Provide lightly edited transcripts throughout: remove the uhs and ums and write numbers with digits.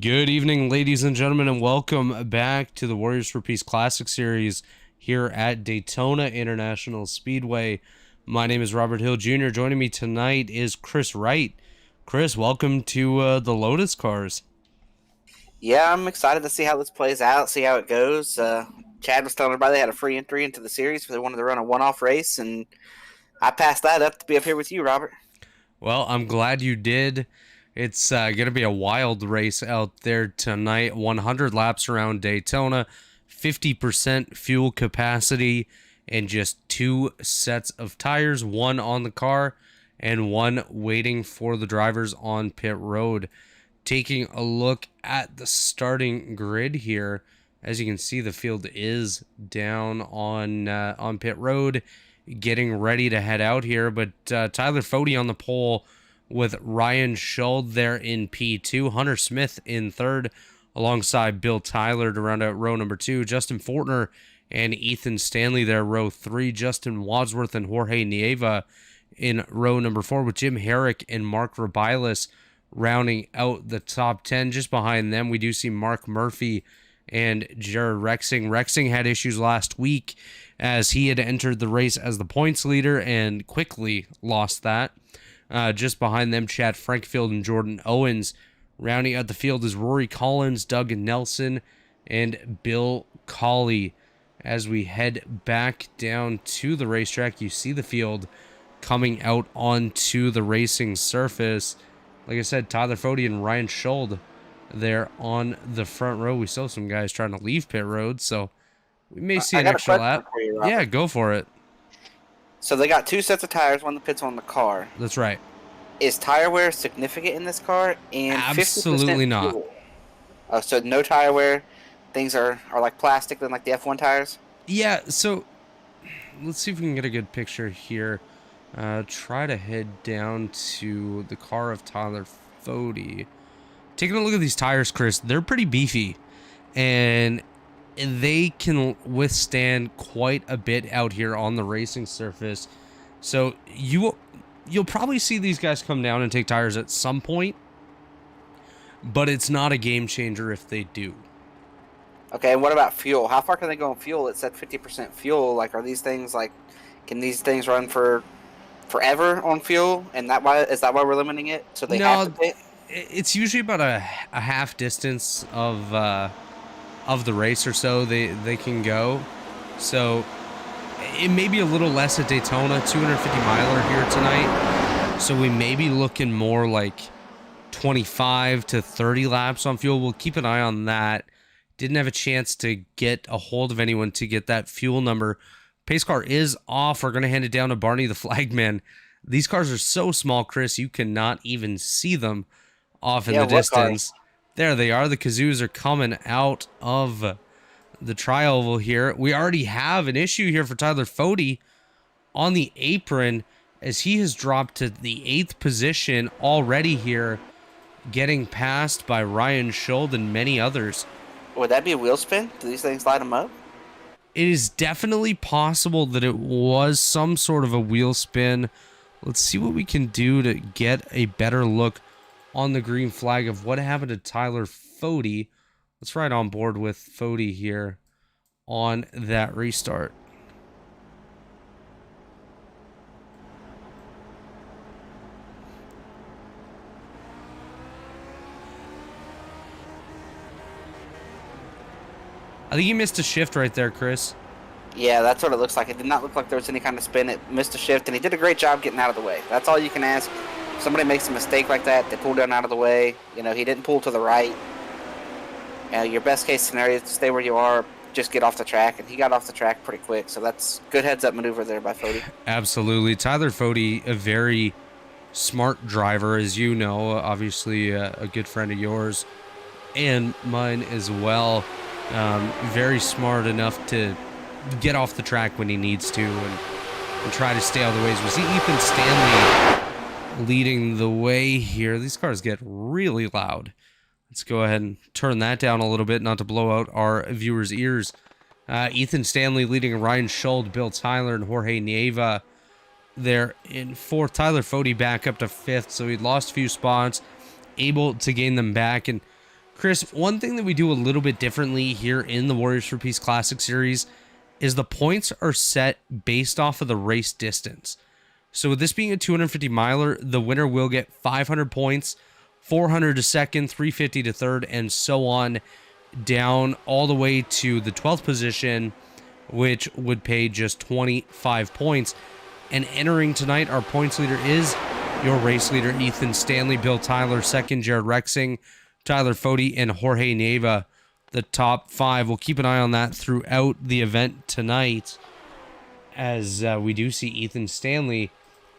Good evening, ladies and gentlemen, and welcome back to the Warriors for Peace Classic Series here at Daytona International Speedway. My name is Robert Hill Jr. Joining me tonight is Chris Wright. Chris, welcome to the Lotus Cars. Yeah, I'm excited to see how this plays out, see how it goes. Chad was telling everybody they had a free entry into the series, but they wanted to run a one-off race, and I passed that up to be up here with you, Robert. Well, I'm glad you did. It's going to be a wild race out there tonight. 100 laps around Daytona, 50% fuel capacity, and just two sets of tires, one on the car and one waiting for the drivers on pit road. Taking a look at the starting grid here, as you can see, the field is down on pit road, getting ready to head out here. But Tyler Fode on the pole with Ryan Schuld there in P2, Hunter Smith in third, alongside Bill Tyler to round out row number 2, Justin Fortner and Ethan Stanley there, row 3, Justin Wadsworth and Jorge Nieva in row number 4, with Jim Herrick and Mark Rabilas rounding out the top 10. Just behind them, we do see Mark Murphy and Jared Rexing. Rexing had issues last week as he had entered the race as the points leader and quickly lost that. Just behind them, Chad Frankfield and Jordan Owens. Rounding out the field is Rory Collins, Doug Nelson, and Bill Colley. As we head back down to the racetrack, you see the field coming out onto the racing surface. Like I said, Tyler Fode and Ryan Schuld there on the front row. We saw some guys trying to leave pit road, so we may see an extra lap. Yeah, go for it. So they got two sets of tires, one that pits on the car. That's right. Is tire wear significant in this car? And absolutely not. Fuel. Oh, so no tire wear. Things are like plastic, than like the F1 tires? Yeah, so let's see if we can get a good picture here. Try to head down to the car of Tyler Fode. Taking a look at these tires, Chris, they're pretty beefy, and they can withstand quite a bit out here on the racing surface. So you'll probably see these guys come down and take tires at some point, but it's not a game changer if they do. Okay, and what about fuel? How far can they go on fuel? It said 50% fuel. Like, are these things like, can these things run for forever on fuel? And is that why we're limiting it? So they have to pit? It's usually about a half distance of the race or so they can go. So it may be a little less at Daytona, 250 miler here tonight. So we may be looking more like 25 to 30 laps on fuel. We'll keep an eye on that. Didn't have a chance to get a hold of anyone to get that fuel number. Pace car is off. We're going to hand it down to Barney the Flagman. These cars are so small, Chris, you cannot even see them off in the distance. There they are. The Kazoos are coming out of the tri-oval here. We already have an issue here for Tyler Fode on the apron, as he has dropped to the 8th position already here, getting passed by Ryan Schuld and many others. Would that be a wheel spin? Do these things light them up? It is definitely possible that it was some sort of a wheel spin. Let's see what we can do to get a better look on the green flag of what happened to Tyler Fode. Let's ride on board with Fode here on that restart. I think he missed a shift right there, Chris. Yeah, that's what it looks like. It did not look like there was any kind of spin. It missed a shift, and he did a great job getting out of the way. That's all you can ask. If somebody makes a mistake like that, they pull down out of the way. You know, he didn't pull to the right. Your best case scenario is to stay where you are, just get off the track, and he got off the track pretty quick. So that's good heads-up maneuver there by Fode. Absolutely. Tyler Fode, a very smart driver, as you know, obviously a good friend of yours and mine as well. Very smart enough to get off the track when he needs to and try to stay out of the ways. We see Ethan Stanley leading the way here. These cars get really loud. Let's go ahead and turn that down a little bit, not to blow out our viewers' ears. Ethan Stanley leading Ryan Schuld, Bill Tyler, and Jorge Nieva there in 4th. Tyler Fode back up to 5th, so he lost a few spots, able to gain them back. And Chris, one thing that we do a little bit differently here in the Warriors for Peace Classic Series is the points are set based off of the race distance. So with this being a 250 miler, the winner will get 500 points, 400 to second, 350 to third, and so on down all the way to the 12th position, which would pay just 25 points. And entering tonight, our points leader is your race leader, Ethan Stanley, Bill Tyler, second, Jared Rexing, Tyler Foti, and Jorge Neva, the top 5. We'll keep an eye on that throughout the event tonight, as we do see Ethan Stanley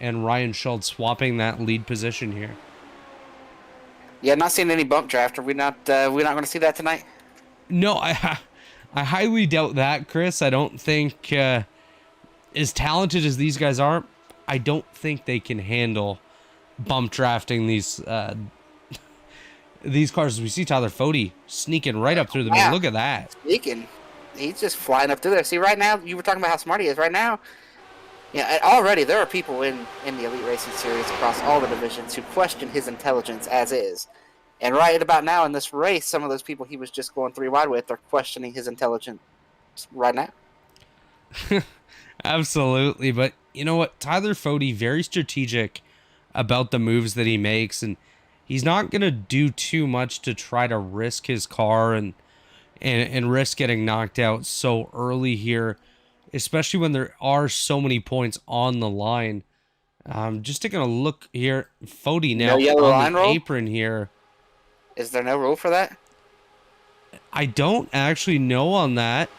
and Ryan Schultz swapping that lead position here. Yeah, not seeing any bump draft. Are we not? We're not going to see that tonight. No, I highly doubt that, Chris. I don't think, as talented as these guys are, I don't think they can handle bump drafting these cars. We see Tyler Foti sneaking right up through the middle. Look at that. Sneaking. He's just flying up through there. See, right now, you were talking about how smart he is. Right now, yeah, already there are people in the Elite Racing Series across all the divisions who question his intelligence as is. And right about now in this race, some of those people he was just going 3 wide with are questioning his intelligence right now. Absolutely. But you know what? Tyler Foti, very strategic about the moves that he makes, and he's not going to do too much to try to risk his car and risk getting knocked out so early here, especially when there are so many points on the line. Just taking a look here. Foti now on the apron here. Is there no rule for that? I don't actually know on that.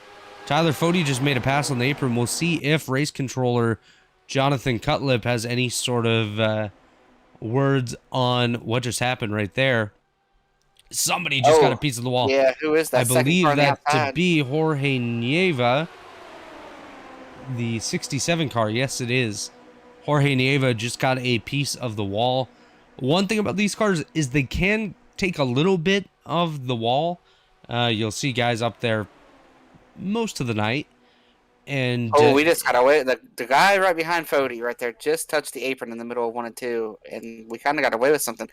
Tyler Foti just made a pass on the apron. We'll see if race controller Jonathan Cutlip has any sort of words on what just happened right there. Somebody just got a piece of the wall. Yeah, who is that? I believe that to be Jorge Nieva, the 67 car. Yes, it is. Jorge Nieva just got a piece of the wall. One thing about these cars is they can take a little bit of the wall. You'll see guys up there most of the night. And we just got away. The guy right behind Foti right there just touched the apron in the middle of 1 and 2, and we kind of got away with something.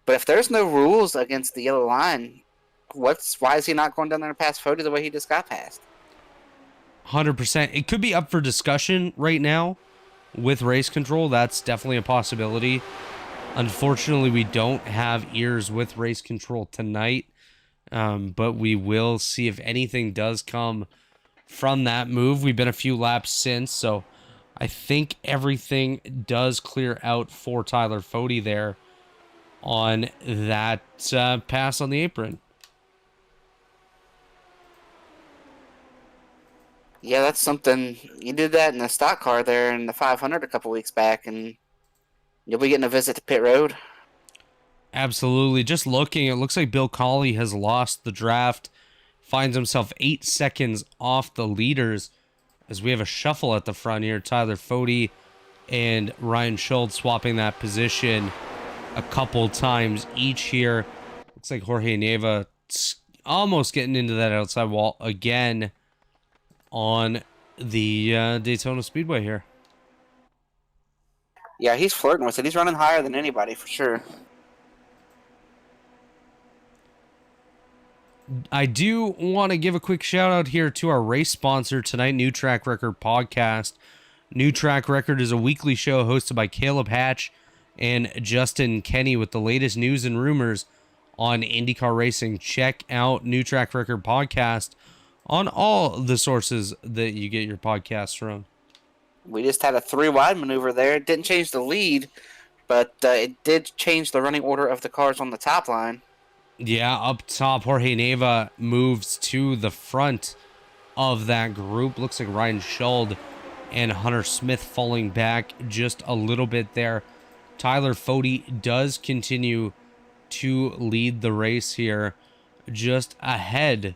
But if there's no rules against the yellow line, why is he not going down there and pass Foti the way he just got passed? 100%. It could be up for discussion right now with race control. That's definitely a possibility. Unfortunately, we don't have ears with race control tonight, but we will see if anything does come from that move. We've been a few laps since, so I think everything does clear out for Tyler Foti there on that pass on the apron. Yeah, that's something. You did that in the stock car there in the 500 a couple weeks back, and you'll be getting a visit to pit road. Absolutely. Just looking, it looks like Bill Colley has lost the draft, finds himself 8 seconds off the leaders as we have a shuffle at the front here. Tyler Foti and Ryan Schultz swapping that position a couple times each here. Looks like Jorge Neva almost getting into that outside wall again on the Daytona Speedway here. Yeah, he's flirting with it. He's running higher than anybody for sure. I do want to give a quick shout out here to our race sponsor tonight, New Track Record Podcast. New Track Record is a weekly show hosted by Caleb Hatch and Justin Kenny with the latest news and rumors on IndyCar racing. Check out New Track Record Podcast on all the sources that you get your podcasts from. We just had a 3 wide maneuver there. It didn't change the lead, but it did change the running order of the cars on the top line. Yeah, up top, Jorge Neva moves to the front of that group. Looks like Ryan Schuld and Hunter Smith falling back just a little bit there. Tyler Foti does continue to lead the race here, just ahead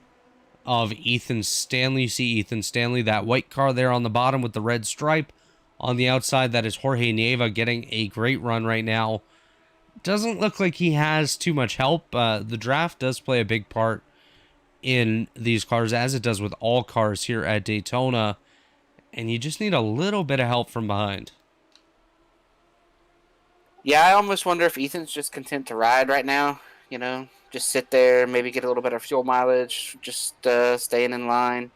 of Ethan Stanley. You see Ethan Stanley, that white car there on the bottom with the red stripe. On the outside, that is Jorge Neva getting a great run right now. Doesn't look like he has too much help. The draft does play a big part in these cars, as it does with all cars here at Daytona. And you just need a little bit of help from behind. Yeah, I almost wonder if Ethan's just content to ride right now. You know, just sit there, maybe get a little bit of fuel mileage, just staying in line.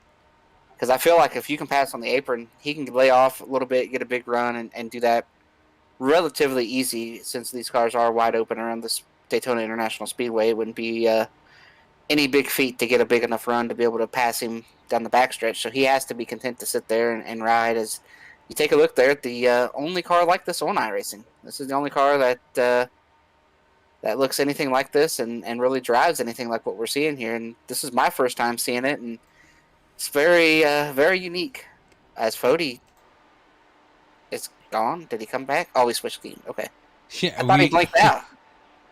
Because I feel like if you can pass on the apron, he can lay off a little bit, get a big run, and do that relatively easy since these cars are wide open around this Daytona International Speedway. It wouldn't be any big feat to get a big enough run to be able to pass him down the backstretch. So he has to be content to sit there and ride. As you take a look there at the only car like this on iRacing. This is the only car that looks anything like this and really drives anything like what we're seeing here. And this is my first time seeing it, and it's very unique. As Fody is gone. Did he come back? Oh, he switched team. Okay. Yeah, I thought he blinked out.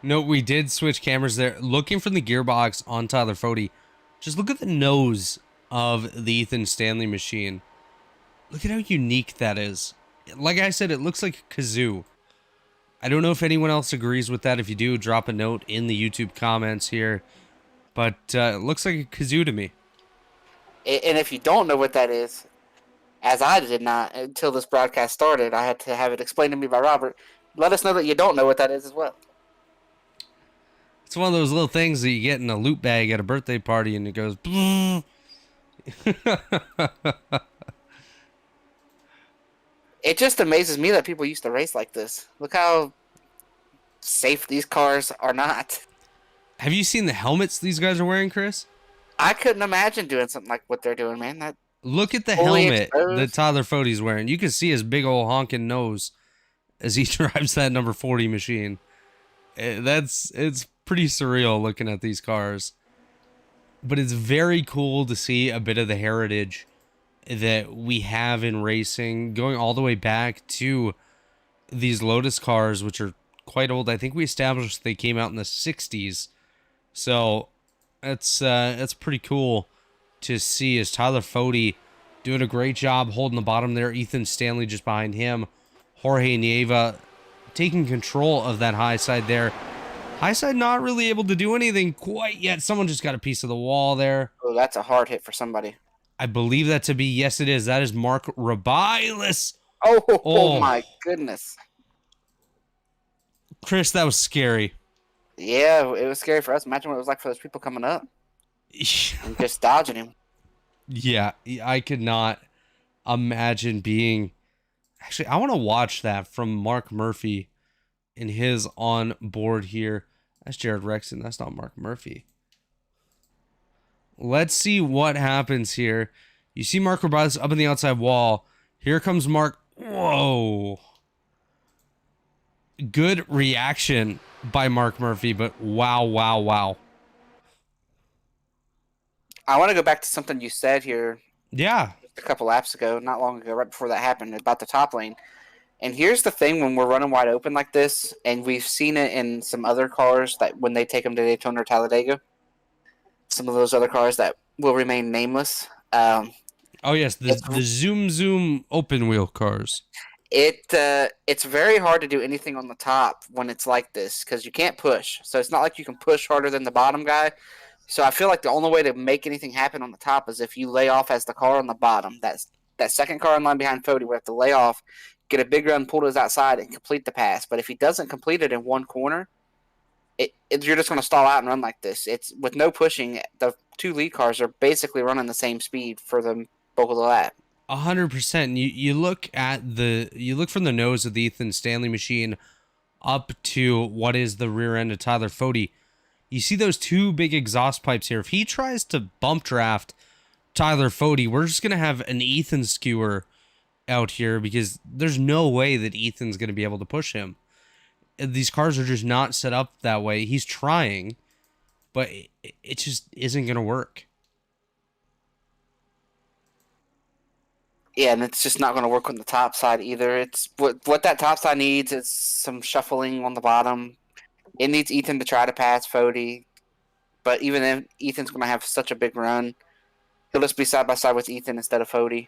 No, we did switch cameras there. Looking from the gearbox on Tyler Fody, just look at the nose of the Ethan Stanley machine. Look at how unique that is. Like I said, it looks like a kazoo. I don't know if anyone else agrees with that. If you do, drop a note in the YouTube comments here. But it looks like a kazoo to me. And if you don't know what that is, as I did not until this broadcast started, I had to have it explained to me by Robert. Let us know that you don't know what that is as well. It's one of those little things that you get in a loot bag at a birthday party and it goes... It just amazes me that people used to race like this. Look how safe these cars are not. Have you seen the helmets these guys are wearing, Chris? I couldn't imagine doing something like what they're doing, man. That Look at the fully helmet exposed. that Tyler Fody's wearing. You can see his big old honking nose as he drives that number 40 machine. It's pretty surreal looking at these cars. But it's very cool to see a bit of the heritage that we have in racing, going all the way back to these Lotus cars, which are quite old. I think we established they came out in the 60s. So that's pretty cool to see, as Tyler Fody doing a great job holding the bottom there. Ethan Stanley just behind him. Jorge Nieva taking control of that high side there. High side not really able to do anything quite yet. Someone just got a piece of the wall there. Oh, that's a hard hit for somebody. I believe that to be, yes, it is. That is Mark Rabilis. Oh my goodness. Chris, that was scary. Yeah, it was scary for us. Imagine what it was like for those people coming up and just dodging him. Yeah, I could not imagine being... Actually, I want to watch that from Mark Murphy in his on board here. That's Jared Rexon. That's not Mark Murphy. Let's see what happens here. You see Mark Rabilis up in the outside wall. Here comes Mark. Whoa. Good reaction by Mark Murphy, but wow, wow, wow. I want to go back to something you said here Yeah. a couple laps ago, not long ago, right before that happened, about the top lane. And here's the thing, when we're running wide open like this, and we've seen it in some other cars that when they take them to Daytona or Talladega, some of those other cars that will remain nameless. Oh, yes, the Zoom Zoom open wheel cars. It's very hard to do anything on the top when it's like this because you can't push. So it's not like you can push harder than the bottom guy. So I feel like the only way to make anything happen on the top is if you lay off as the car on the bottom. That second car in line behind Fody, we have to lay off, get a big run, pull to his outside, and complete the pass. But if he doesn't complete it in one corner, you're just going to stall out and run like this. It's with no pushing. The two lead cars are basically running the same speed for the bulk of the lap. 100%. You look from the nose of the Ethan Stanley machine up to what is the rear end of Tyler Fody. You see those two big exhaust pipes here. If he tries to bump draft Tyler Fody, we're just going to have an Ethan skewer out here because there's no way that Ethan's going to be able to push him. These cars are just not set up that way. He's trying, but it just isn't going to work. Yeah, and it's just not going to work on the top side either. It's what that top side needs is some shuffling on the bottom. It needs Ethan to try to pass Fody, but even then, Ethan's going to have such a big run. He'll just be side by side with Ethan instead of Fody.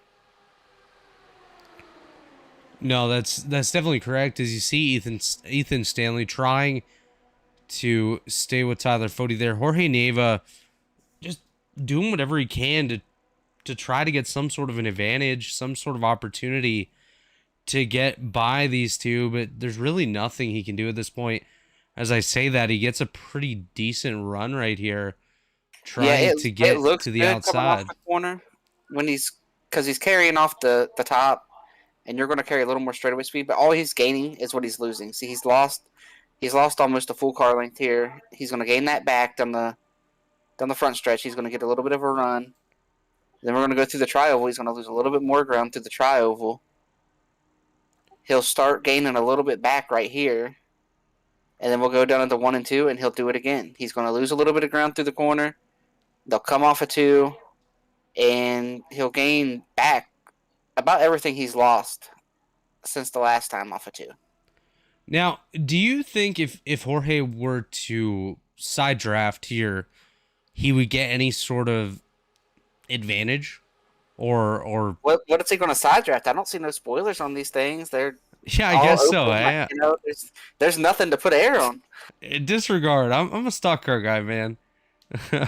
No, that's definitely correct. As you see Ethan Stanley trying to stay with Tyler Fody there. Jorge Neva just doing whatever he can to try to get some sort of an advantage, some sort of opportunity to get by these two, but there's really nothing he can do at this point. as I say that, he gets a pretty decent run right here, Yeah, trying to it get looks to the good coming off outside. the corner when because he's carrying off the top, and you're going to carry a little more straightaway speed. But all he's gaining is what he's losing. See, he's lost almost a full car length here. He's going to gain that back down the front stretch. He's going to get a little bit of a run. Then we're going to go through the tri-oval. He's going to lose a little bit more ground through the tri-oval. He'll start gaining a little bit back right here. And then we'll go down into 1 and 2, and he'll do it again. He's going to lose a little bit of ground through the corner. They'll come off a 2, and he'll gain back about everything he's lost since the last time off a 2. Now, do you think if Jorge were to side draft here, he would get any sort of advantage, or What is he going to side draft? I don't see no spoilers on these things. They're yeah, I all guess so. open. Like, there's nothing to put air on. Disregard. I'm a stock car guy, man.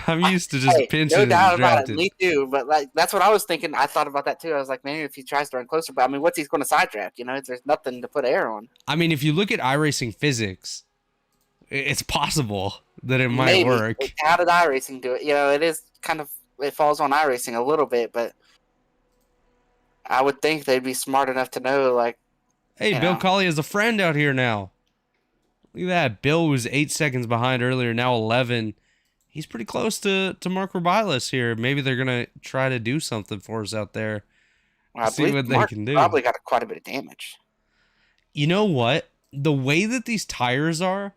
I'm used to just Hey, pinching no and doubt about it. drafting. Me too. But like that's what I was thinking. I thought about that too. I was like, maybe if he tries to run closer, but I mean, what's he going to side draft? There's nothing to put air on. I mean, if you look at iRacing physics, it's possible that it might Maybe. work. How did iRacing do it? It is kind of it falls on iRacing a little bit, but I would think they'd be smart enough to know, like, Hey, Bill Colley is a friend out here now. Look at that. Bill was 8 seconds behind earlier, now 11. He's pretty close to Mark Rubiles here. Maybe they're going to try to do something for us out there. I See believe what they Mark can do. probably got quite a bit of damage. You know what? The way that these tires are,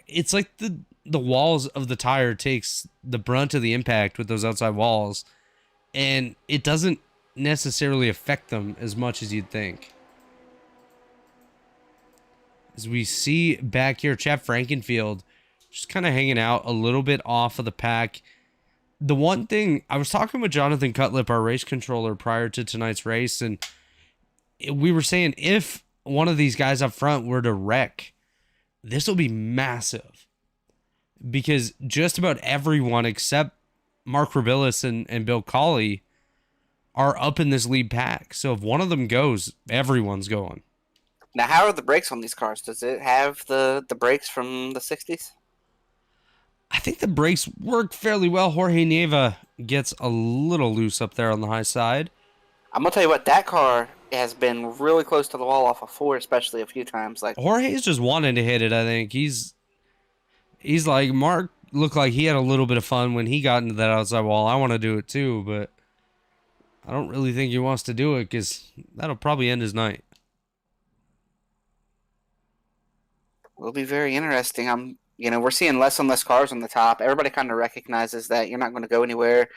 it's like the walls of the tire takes the brunt of the impact with those outside walls, and it doesn't necessarily affect them as much as you'd think. As we see back here, Chad Frankenfield just kind of hanging out a little bit off of the pack. The one thing, I was talking with Jonathan Cutlip, our race controller, prior to tonight's race, and we were saying if one of these guys up front were to wreck, this will be massive. Because just about everyone except Mark Rubiles and Bill Colley are up in this lead pack. So if one of them goes, everyone's going. Now, how are the brakes on these cars? Does it have the brakes from the 60s? I think the brakes work fairly well. Jorge Nieva gets a little loose up there on the high side. I'm going to tell you what, that car has been really close to the wall off of 4, especially a few times. Like Jorge's just wanting to hit it, I think. He's like, Mark looked like he had a little bit of fun when he got into that outside wall. I want to do it too, but I don't really think he wants to do it because that'll probably end his night. It'll be very interesting. We're seeing less and less cars on the top. Everybody kind of recognizes that you're not going to go anywhere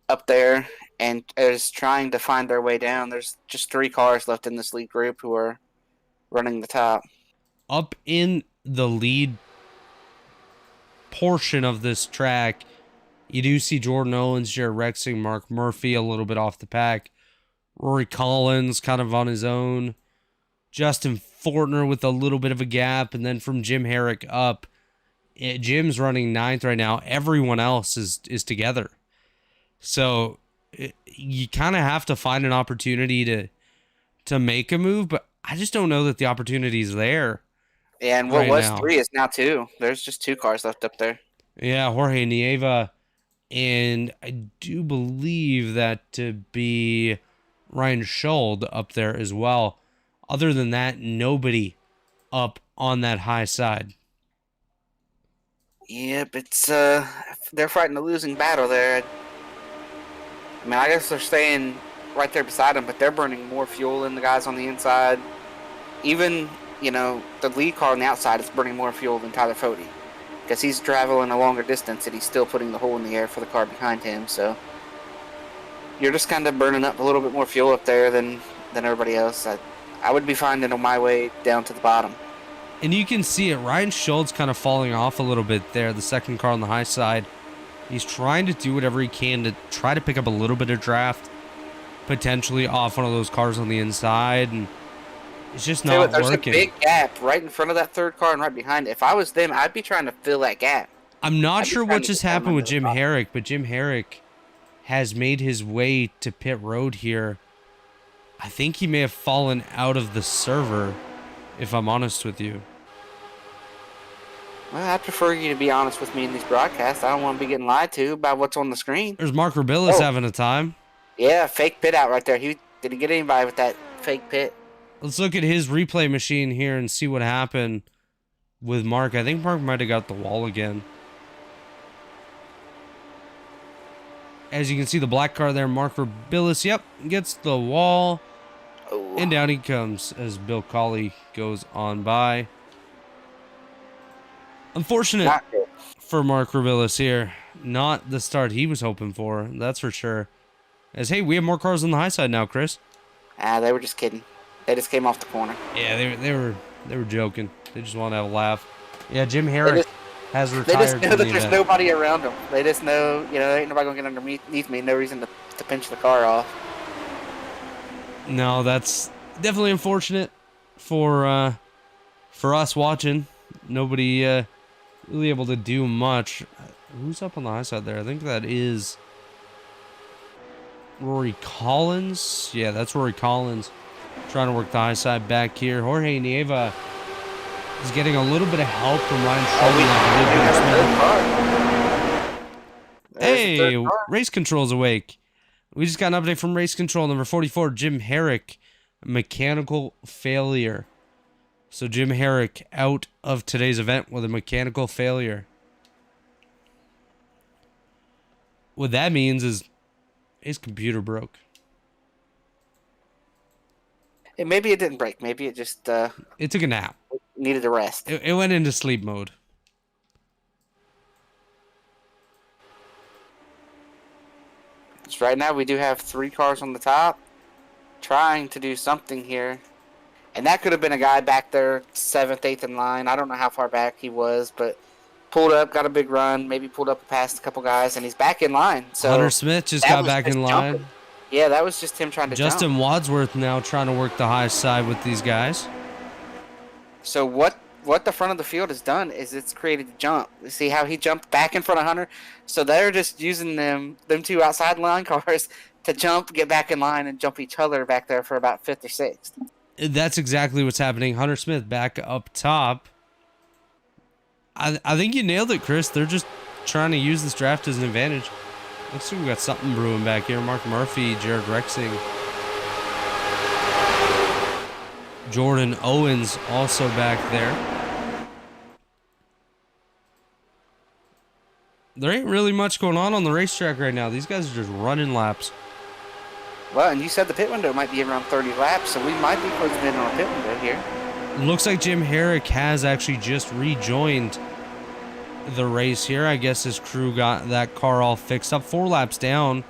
up there and is trying to find their way down. There's just 3 cars left in this lead group who are running the top. Up in the lead portion of this track, you do see Jordan Owens, Jared Rexing, Mark Murphy a little bit off the pack. Rory Collins kind of on his own. Justin Fortner with a little bit of a gap. And then from Jim Herrick up, Jim's running 9th right now. Everyone else is together. So you kind of have to find an opportunity to make a move. But I just don't know that the opportunity is there. Yeah, and what was 3 is now 2. There's just 2 cars left up there. Yeah, Jorge Nieva. And I do believe that to be Ryan Schuld up there as well. Other than that, nobody up on that high side. Yep, it's they're fighting a losing battle there. I mean, I guess they're staying right there beside them, but they're burning more fuel than the guys on the inside. Even, the lead car on the outside is burning more fuel than Tyler Fody because he's traveling a longer distance and he's still putting the hole in the air for the car behind him. So you're just kind of burning up a little bit more fuel up there than everybody else. I would be finding on my way down to the bottom. And you can see it. Ryan Schultz kind of falling off a little bit there, the second car on the high side. He's trying to do whatever he can to try to pick up a little bit of draft, potentially off one of those cars on the inside, and it's just not There's working. There's a big gap right in front of that third car and right behind it. If I was them, I'd be trying to fill that gap. I'm not sure what just happened with Jim Herrick, but Jim Herrick has made his way to pit road here. I think he may have fallen out of the server, if I'm honest with you. Well, I prefer you to be honest with me in these broadcasts. I don't want to be getting lied to about what's on the screen. There's Mark Rubilis Oh, having a time. yeah, fake pit out right there. He didn't get anybody with that fake pit. Let's look at his replay machine here and see what happened with Mark. I think Mark might have got the wall again. As you can see, the black car there, Mark Rubilis, yep, gets the wall. Oh, And down he comes as Bill Colley goes on by. Unfortunate not good. for Mark Rubilis here. Not the start he was hoping for, that's for sure. As, hey, we have more cars on the high side now, Chris. They were just kidding. They just came off the corner. Yeah, they were joking. They just want to have a laugh. Yeah, Jim Herrick has They retired just know from that the there's event. nobody around them. They just know, ain't nobody gonna get underneath me. No reason to pinch the car off. No, that's definitely unfortunate for us watching. Nobody really able to do much. Who's up on the high side there? I think that is Rory Collins. Yeah, that's Rory Collins trying to work the high side back here. Jorge Nieva is getting a little bit of help from Ryan Schulman. Hey, race control's awake. We just got an update from race control number 44, Jim Herrick, mechanical failure. So Jim Herrick out of today's event with a mechanical failure. What that means is his computer broke. Maybe it didn't break. Maybe it just It took a nap. needed a rest. It went into sleep mode. So right now we do have 3 cars on the top, trying to do something here. And that could have been a guy back there, 7th, 8th in line. I don't know how far back he was, but pulled up, got a big run, maybe pulled up past a couple guys, and he's back in line. So Hunter Smith just got back in line. Jumping. Yeah, that was just him trying to Justin jump. Wadsworth now trying to work the high side with these guys. So what the front of the field has done is it's created a jump. You see how he jumped back in front of Hunter? So they're just using them 2 outside line cars to jump, get back in line, and jump each other back there for about 5th or 6th. That's exactly what's happening. Hunter Smith back up top. I think you nailed it, Chris. They're just trying to use this draft as an advantage. Looks like we got something brewing back here. Mark Murphy, Jared Rexing. Jordan Owens also back there. There ain't really much going on the racetrack right now. These guys are just running laps. Well, and you said the pit window might be around 30 laps, so we might be closing in on a pit window here. Looks like Jim Herrick has actually just rejoined the race here. I guess his crew got that car all fixed up. 4 laps down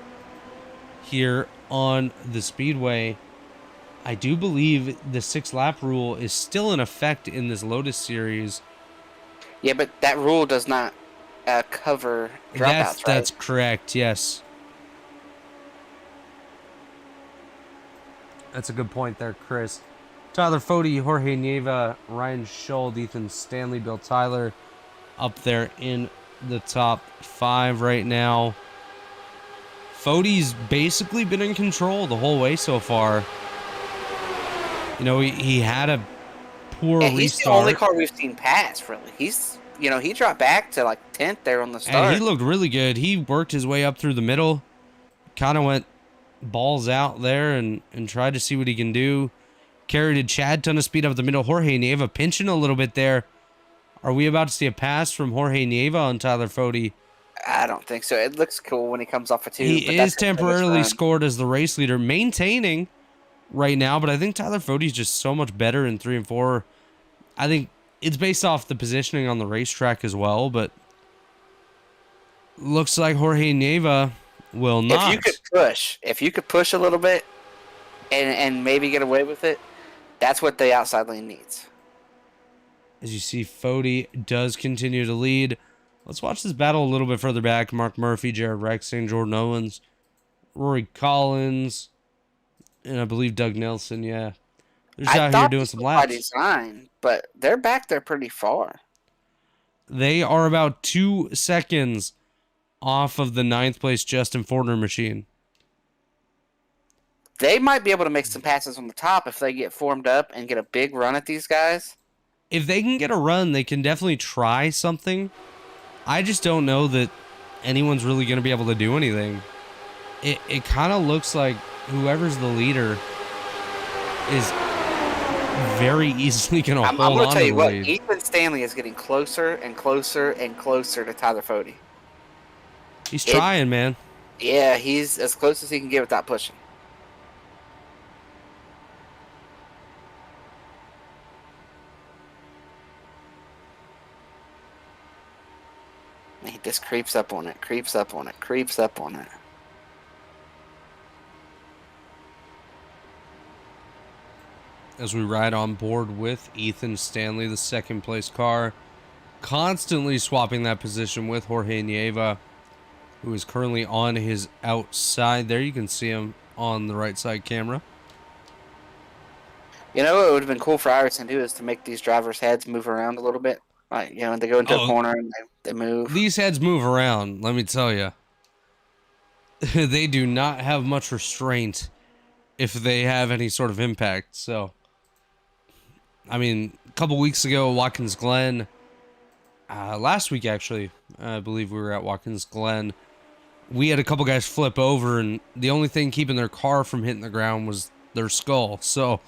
here on the speedway. I do believe the 6-lap rule is still in effect in this Lotus series. Yeah, but that rule does not cover dropouts, right? That's correct, yes. That's a good point there, Chris. Tyler Fode, Jorge Nieva, Ryan Schuld, Ethan Stanley, Bill Tyler up there in the top 5 right now. Fode's basically been in control the whole way so far. You know, he had a poor restart. He's the only car we've seen pass, really. He dropped back to like 10th there on the start. And he looked really good. He worked his way up through the middle. Kind of went balls out there and tried to see what he can do. Carried a Chad ton of speed up the middle. Jorge Nieva pinching a little bit there. Are we about to see a pass from Jorge Nieva on Tyler Fode? I don't think so. It looks cool when he comes off a 2. He is temporarily scored as the race leader, maintaining right now, but I think Tyler Fode's just so much better in 3 and 4. I think it's based off the positioning on the racetrack as well, but looks like Jorge Nieva will not. If you could push a little bit and maybe get away with it, that's what the outside lane needs. As you see, Fode does continue to lead. Let's watch this battle a little bit further back. Mark Murphy, Jared Rexing, Jordan Owens, Rory Collins, and I believe Doug Nelson, yeah. They're just out here doing some laps. By design, but they're back there pretty far. They are about 2 seconds off of the 9th place Justin Fortner machine. They might be able to make some passes on the top if they get formed up and get a big run at these guys. if they can get a run, they can definitely try something. I just don't know that anyone's really going to be able to do anything. It kind of looks like whoever's the leader is very easily going to I'm hold going to on tell to you the what, lead. Ethan Stanley is getting closer and closer and closer to Tyler Fode. He's trying, man. Yeah, he's as close as he can get without pushing. He just creeps up on it, creeps up on it, creeps up on it. As we ride on board with Ethan Stanley, the second place car, constantly swapping that position with Jorge Nieva, who is currently on his outside. There you can see him on the right side camera. You know what would have been cool for Iverson to do is to make these drivers' heads move around a little bit. Like, you know, when they go into a corner and they move. These heads move around, let me tell you. They do not have much restraint if they have any sort of impact. So, I mean, a couple weeks ago, Watkins Glen, last week actually, I believe we were at Watkins Glen, we had a couple guys flip over, and the only thing keeping their car from hitting the ground was their skull. So,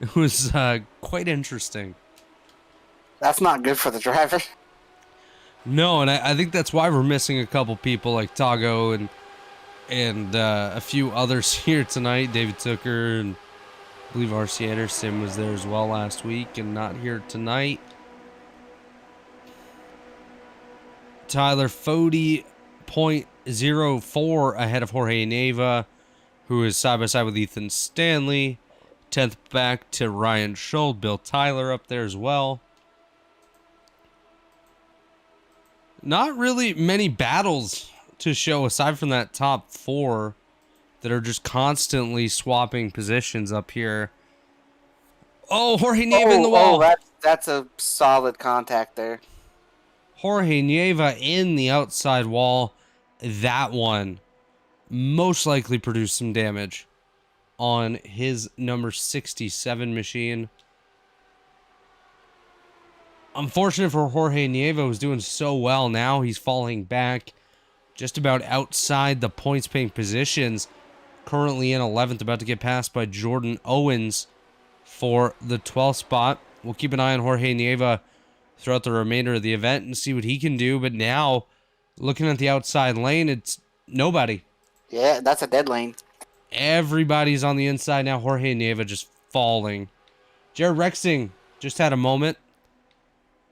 it was quite interesting. That's not good for the driver. No, and I think that's why we're missing a couple people like Tago and a few others here tonight. David Tooker and I believe R.C. Anderson was there as well last week and not here tonight. Tyler Fode, 0.04 ahead of Jorge Neva, who is side by side with Ethan Stanley. 10th back to Ryan Schuld. Bill Tyler up there as well. Not really many battles to show aside from that top four that are just constantly swapping positions up here. Oh, Jorge Nieva in the wall. Oh, that's a solid contact there. Jorge Nieva in the outside wall. That one most likely produced some damage on his number 67 machine. Unfortunate for Jorge Nieva, who's doing so well now. He's falling back just about outside the points paying positions. Currently in 11th, about to get passed by Jordan Owens for the 12th spot. We'll keep an eye on Jorge Nieva throughout the remainder of the event and see what he can do. But now, looking at the outside lane, it's nobody. Yeah, that's a dead lane. Everybody's on the inside now. Jorge Nieva just falling. Jared Rexing just had a moment.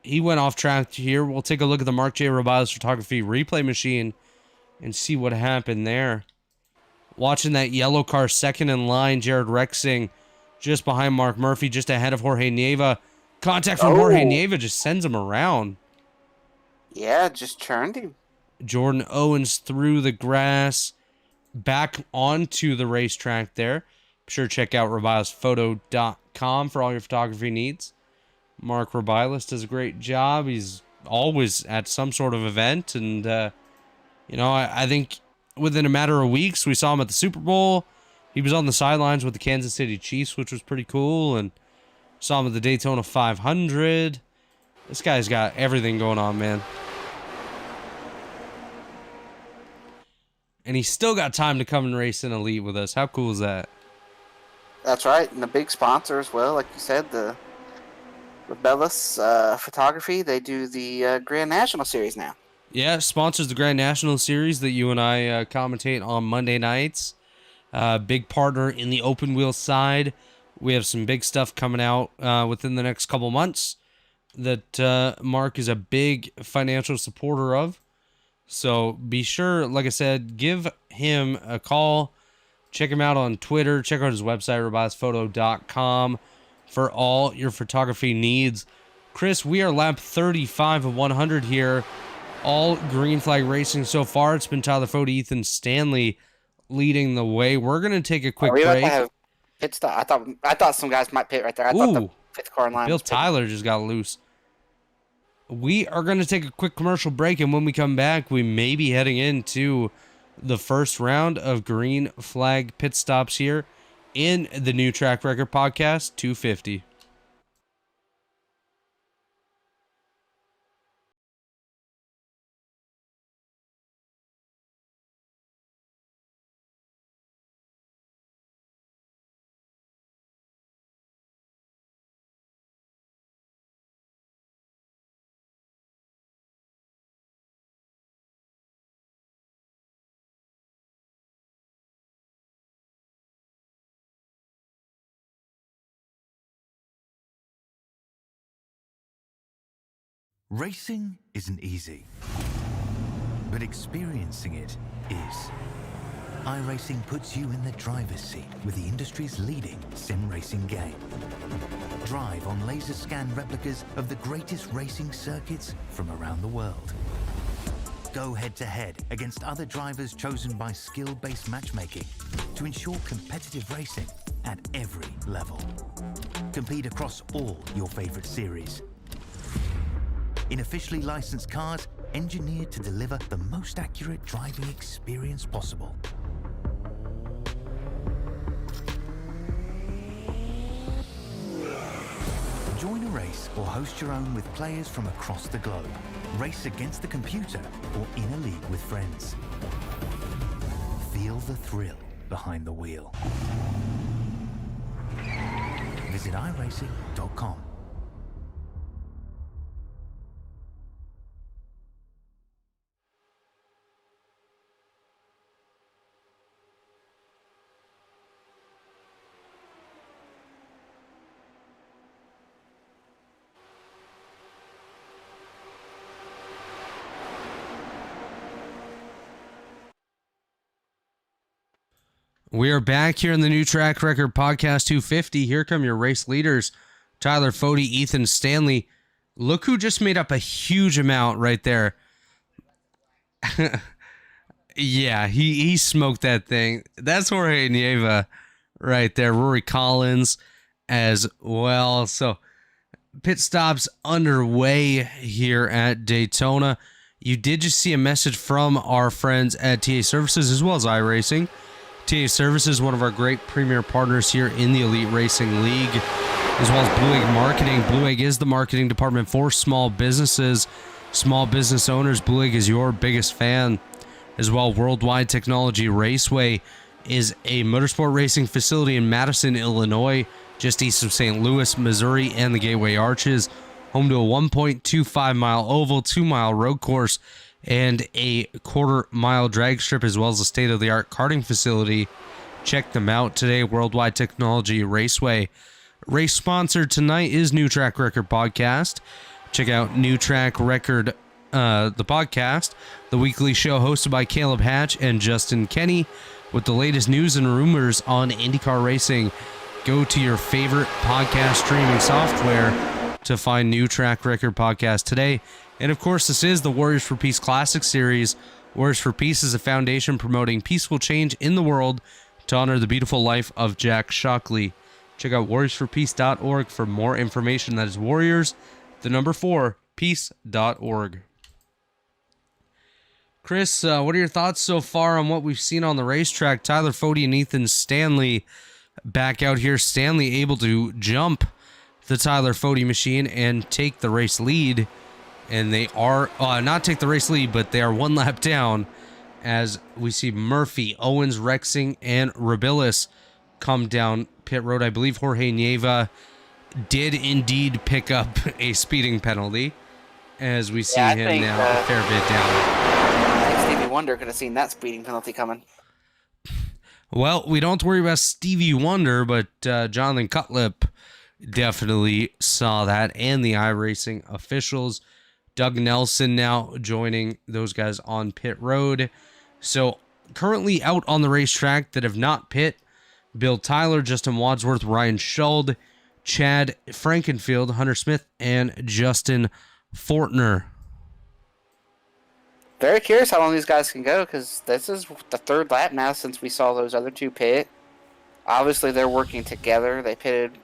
He went off track here. We'll take a look at the Mark J. Robiles photography replay machine and see what happened there. Watching that yellow car second in line, Jared Rexing just behind Mark Murphy, just ahead of Jorge Nieva. Contact from Jorge Nieva just sends him around. Yeah, just churned him. Jordan Owens through the grass, back onto the racetrack there. Be sure to check out robilesphoto.com for all your photography needs. Mark Robiles does a great job. He's always at some sort of event. And, you know, I think within a matter of weeks, we saw him at the Super Bowl. He was on the sidelines with the Kansas City Chiefs, which was pretty cool. And saw him at the Daytona 500. This guy's got everything going on, man. And he's still got time to come and race in Elite with us. How cool is that? That's right. And a big sponsor as well. Like you said, the Rebellis Photography, they do the Grand National Series now. Yeah, sponsors the Grand National Series that you and I commentate on Monday nights. Big partner in the open wheel side. We have some big stuff coming out within the next couple months that Mark is a big financial supporter of. So be sure, like I said, give him a call. Check him out on Twitter. Check out his website, robilesphoto.com, for all your photography needs. Chris, we are lap 35 of 100 here. All green flag racing so far. It's been Tyler Fode, Ethan Stanley leading the way. We're going to take a quick break. About to have pit stop? I thought some guys might pit right there. I thought the fifth car in line Bill was pitting. Tyler just got loose. We are going to take a quick commercial break, and when we come back, we may be heading into the first round of green flag pit stops here in the new Track Record Podcast 250. Racing isn't easy, but experiencing it is. iRacing puts you in the driver's seat with the industry's leading sim racing game. Drive on laser scan replicas of the greatest racing circuits from around the world. Go head-to-head against other drivers chosen by skill-based matchmaking to ensure competitive racing at every level. Compete across all your favorite series. In officially licensed cars, engineered to deliver the most accurate driving experience possible. Join a race or host your own with players from across the globe. Race against the computer or in a league with friends. Feel the thrill behind the wheel. Visit iRacing.com. We are back here in the New Track Record Podcast 250. Here come your race leaders, Tyler Fode, Ethan Stanley. Look who just made up a huge amount right there. Yeah, he smoked that thing. That's Jorge Nieva right there. Rory Collins as well. So pit stops underway here at Daytona. You did just see a message from our friends at TA Services as well as iRacing. TA Services, one of our great premier partners here in the Elite Racing League, as well as Blue Egg Marketing. Blue Egg is the marketing department for small businesses, small business owners. Blue Egg is your biggest fan. As well, Worldwide Technology Raceway is a motorsport racing facility in Madison, Illinois, just east of St. Louis, Missouri, and the Gateway Arches. Home to a 1.25-mile oval, 2-mile road course, and a quarter-mile drag strip, as well as a state-of-the-art karting facility. Check them out today, Worldwide Technology Raceway. Race sponsor tonight is New Track Record Podcast. Check out New Track Record, the podcast, the weekly show hosted by Caleb Hatch and Justin Kenny, with the latest news and rumors on IndyCar racing. Go to your favorite podcast streaming software to find New Track Record Podcast today. And of course, this is the Warriors for Peace Classic Series. Warriors for Peace is a foundation promoting peaceful change in the world to honor the beautiful life of Jack Shockley. Check out warriorsforpeace.org for more information. That is Warriors, the number 4, peace.org. Chris, what are your thoughts so far on what we've seen on the racetrack? Tyler Fode and Ethan Stanley back out here. Stanley able to jump the Tyler Fode machine and take the race lead. And they are, not take the race lead, but they are one lap down as we see Murphy, Owens, Rexing, and Rabilis come down pit road. I believe Jorge Nieva did indeed pick up a speeding penalty as we see him now a fair bit down. I think Stevie Wonder could have seen that speeding penalty coming. Well, we don't have to worry about Stevie Wonder, but Jonathan Cutlip definitely saw that, and the iRacing officials. Doug Nelson now joining those guys on pit road. So currently out on the racetrack that have not pit: Bill Tyler, Justin Wadsworth, Ryan Schuld, Chad Frankenfield, Hunter Smith, and Justin Fortner. Very curious how long these guys can go, because this is the third lap now since we saw those other two pit. Obviously, they're working together. They pitted,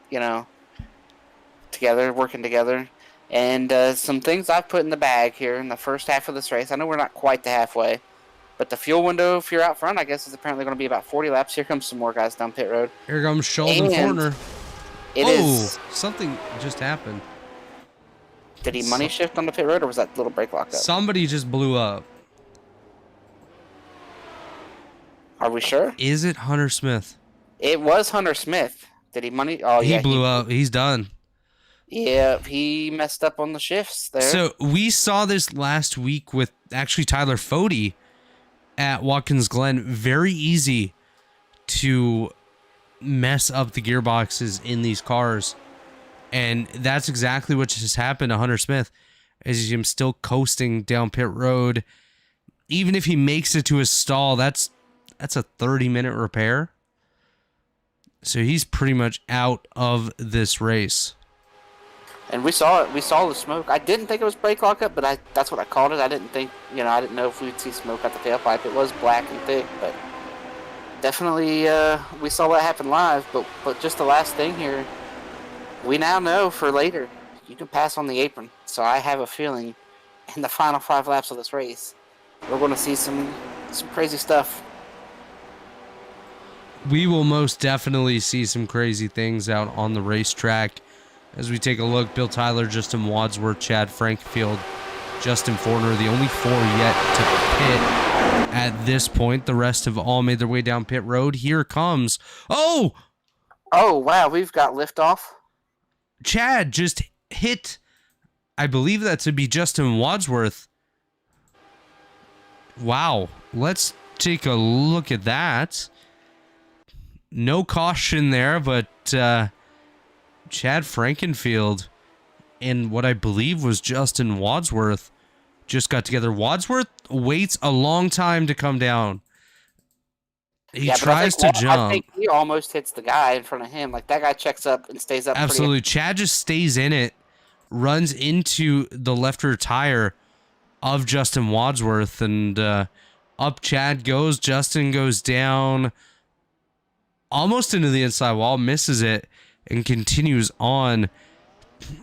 together, working together. And some things I've put in the bag here in the first half of this race. I know we're not quite to halfway, but the fuel window, if you're out front, I guess is apparently going to be about 40 laps. Here comes some more guys down pit road. Here comes Sheldon Fortner. It is. Something just happened. Did he money shift on the pit road, or was that little brake lock up? Somebody just blew up. Are we sure? Is it Hunter Smith? It was Hunter Smith. Did he money? Oh, yeah. He blew up. He's done. Yeah, he messed up on the shifts there. So we saw this last week with actually Tyler Fode at Watkins Glen. Very easy to mess up the gearboxes in these cars. And that's exactly what just happened to Hunter Smith. as you see him still coasting down pit road. Even if he makes it to his stall, that's a 30-minute repair. So he's pretty much out of this race. And we saw it. We saw the smoke. I didn't think it was brake lockup, but that's what I called it. I didn't think, I didn't know if we'd see smoke at the tailpipe. It was black and thick, but definitely we saw that happen live. But just the last thing here, we now know for later, you can pass on the apron. So I have a feeling in the final 5 laps of this race, we're going to see some crazy stuff. We will most definitely see some crazy things out on the racetrack. As we take a look, Bill Tyler, Justin Wadsworth, Chad Frankfield, Justin Forner, the only 4 yet to pit at this point. The rest have all made their way down pit road. Here comes... Oh, wow, we've got liftoff. Chad just hit... I believe that to be Justin Wadsworth. Wow. Let's take a look at that. No caution there, but... Chad Frankenfield and what I believe was Justin Wadsworth just got together. Wadsworth waits a long time to come down. He tries to jump. I think he almost hits the guy in front of him. Like, that guy checks up and stays up. Absolutely. Chad just stays in it, runs into the left rear tire of Justin Wadsworth, and up Chad goes. Justin goes down almost into the inside wall, misses it, and continues on.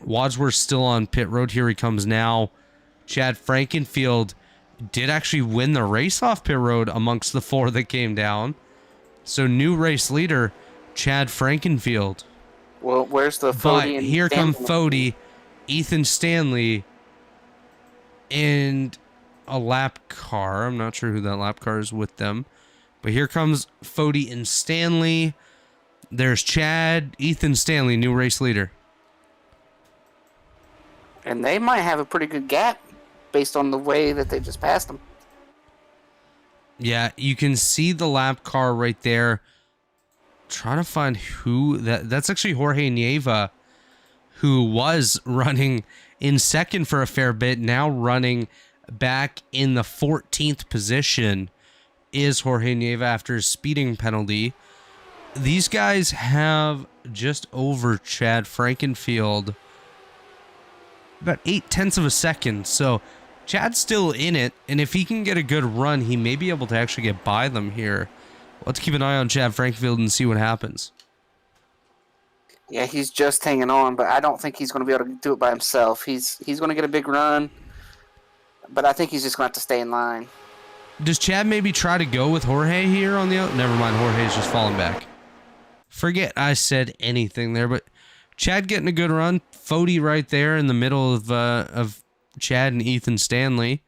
Wadsworth still on pit road. Here he comes now. Chad Frankenfield did actually win the race off pit road amongst the 4 that came down. So new race leader, Chad Frankenfield. Well, where's the Fody? But here come Fody, Ethan Stanley, and a lap car. I'm not sure who that lap car is with them. But here comes Fody and Stanley. There's Chad, Ethan Stanley, new race leader. And they might have a pretty good gap based on the way that they just passed them. Yeah, you can see the lap car right there. Trying to find who that's actually Jorge Nieva, who was running in second for a fair bit, now running back in the 14th position is Jorge Nieva after his speeding penalty. These guys have just over Chad Frankenfield about 0.8 of a second. So Chad's still in it, and if he can get a good run, he may be able to actually get by them here. Let's keep an eye on Chad Frankfield and see what happens. Yeah, he's just hanging on, but I don't think he's going to be able to do it by himself. He's going to get a big run, but I think he's just going to have to stay in line. Does Chad maybe try to go with Jorge here on the out? Never mind, Jorge's just falling back. Forget I said anything there, but Chad getting a good run. Fody right there in the middle of Chad and Ethan Stanley.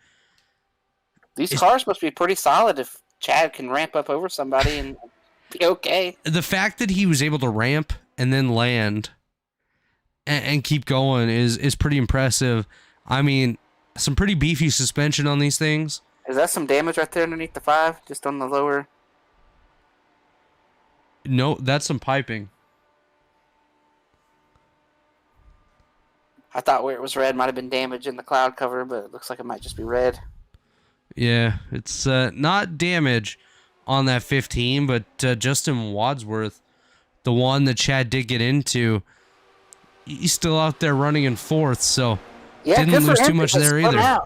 These cars must be pretty solid if Chad can ramp up over somebody and be okay. The fact that he was able to ramp and then land and keep going is pretty impressive. I mean, some pretty beefy suspension on these things. Is that some damage right there underneath the 5, just on the lower? No, that's some piping. I thought where it was red might have been damage in the cloud cover, but it looks like it might just be red. Yeah, it's not damage on that 15, but Justin Wadsworth, the one that Chad did get into, he's still out there running in 4th, so didn't lose too much there either.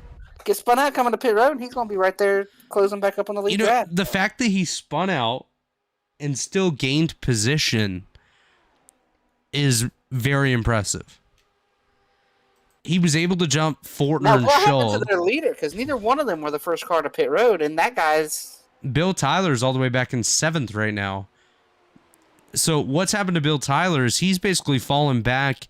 Get spun out coming to pit road, and he's going to be right there closing back up on the lead track. The fact that he spun out and still gained position is very impressive. He was able to jump Fortner and what Schull. happened to their leader? Because neither one of them were the first car to pit road, and that guy's... Bill Tyler's all the way back in 7th right now. So what's happened to Bill Tyler is he's basically fallen back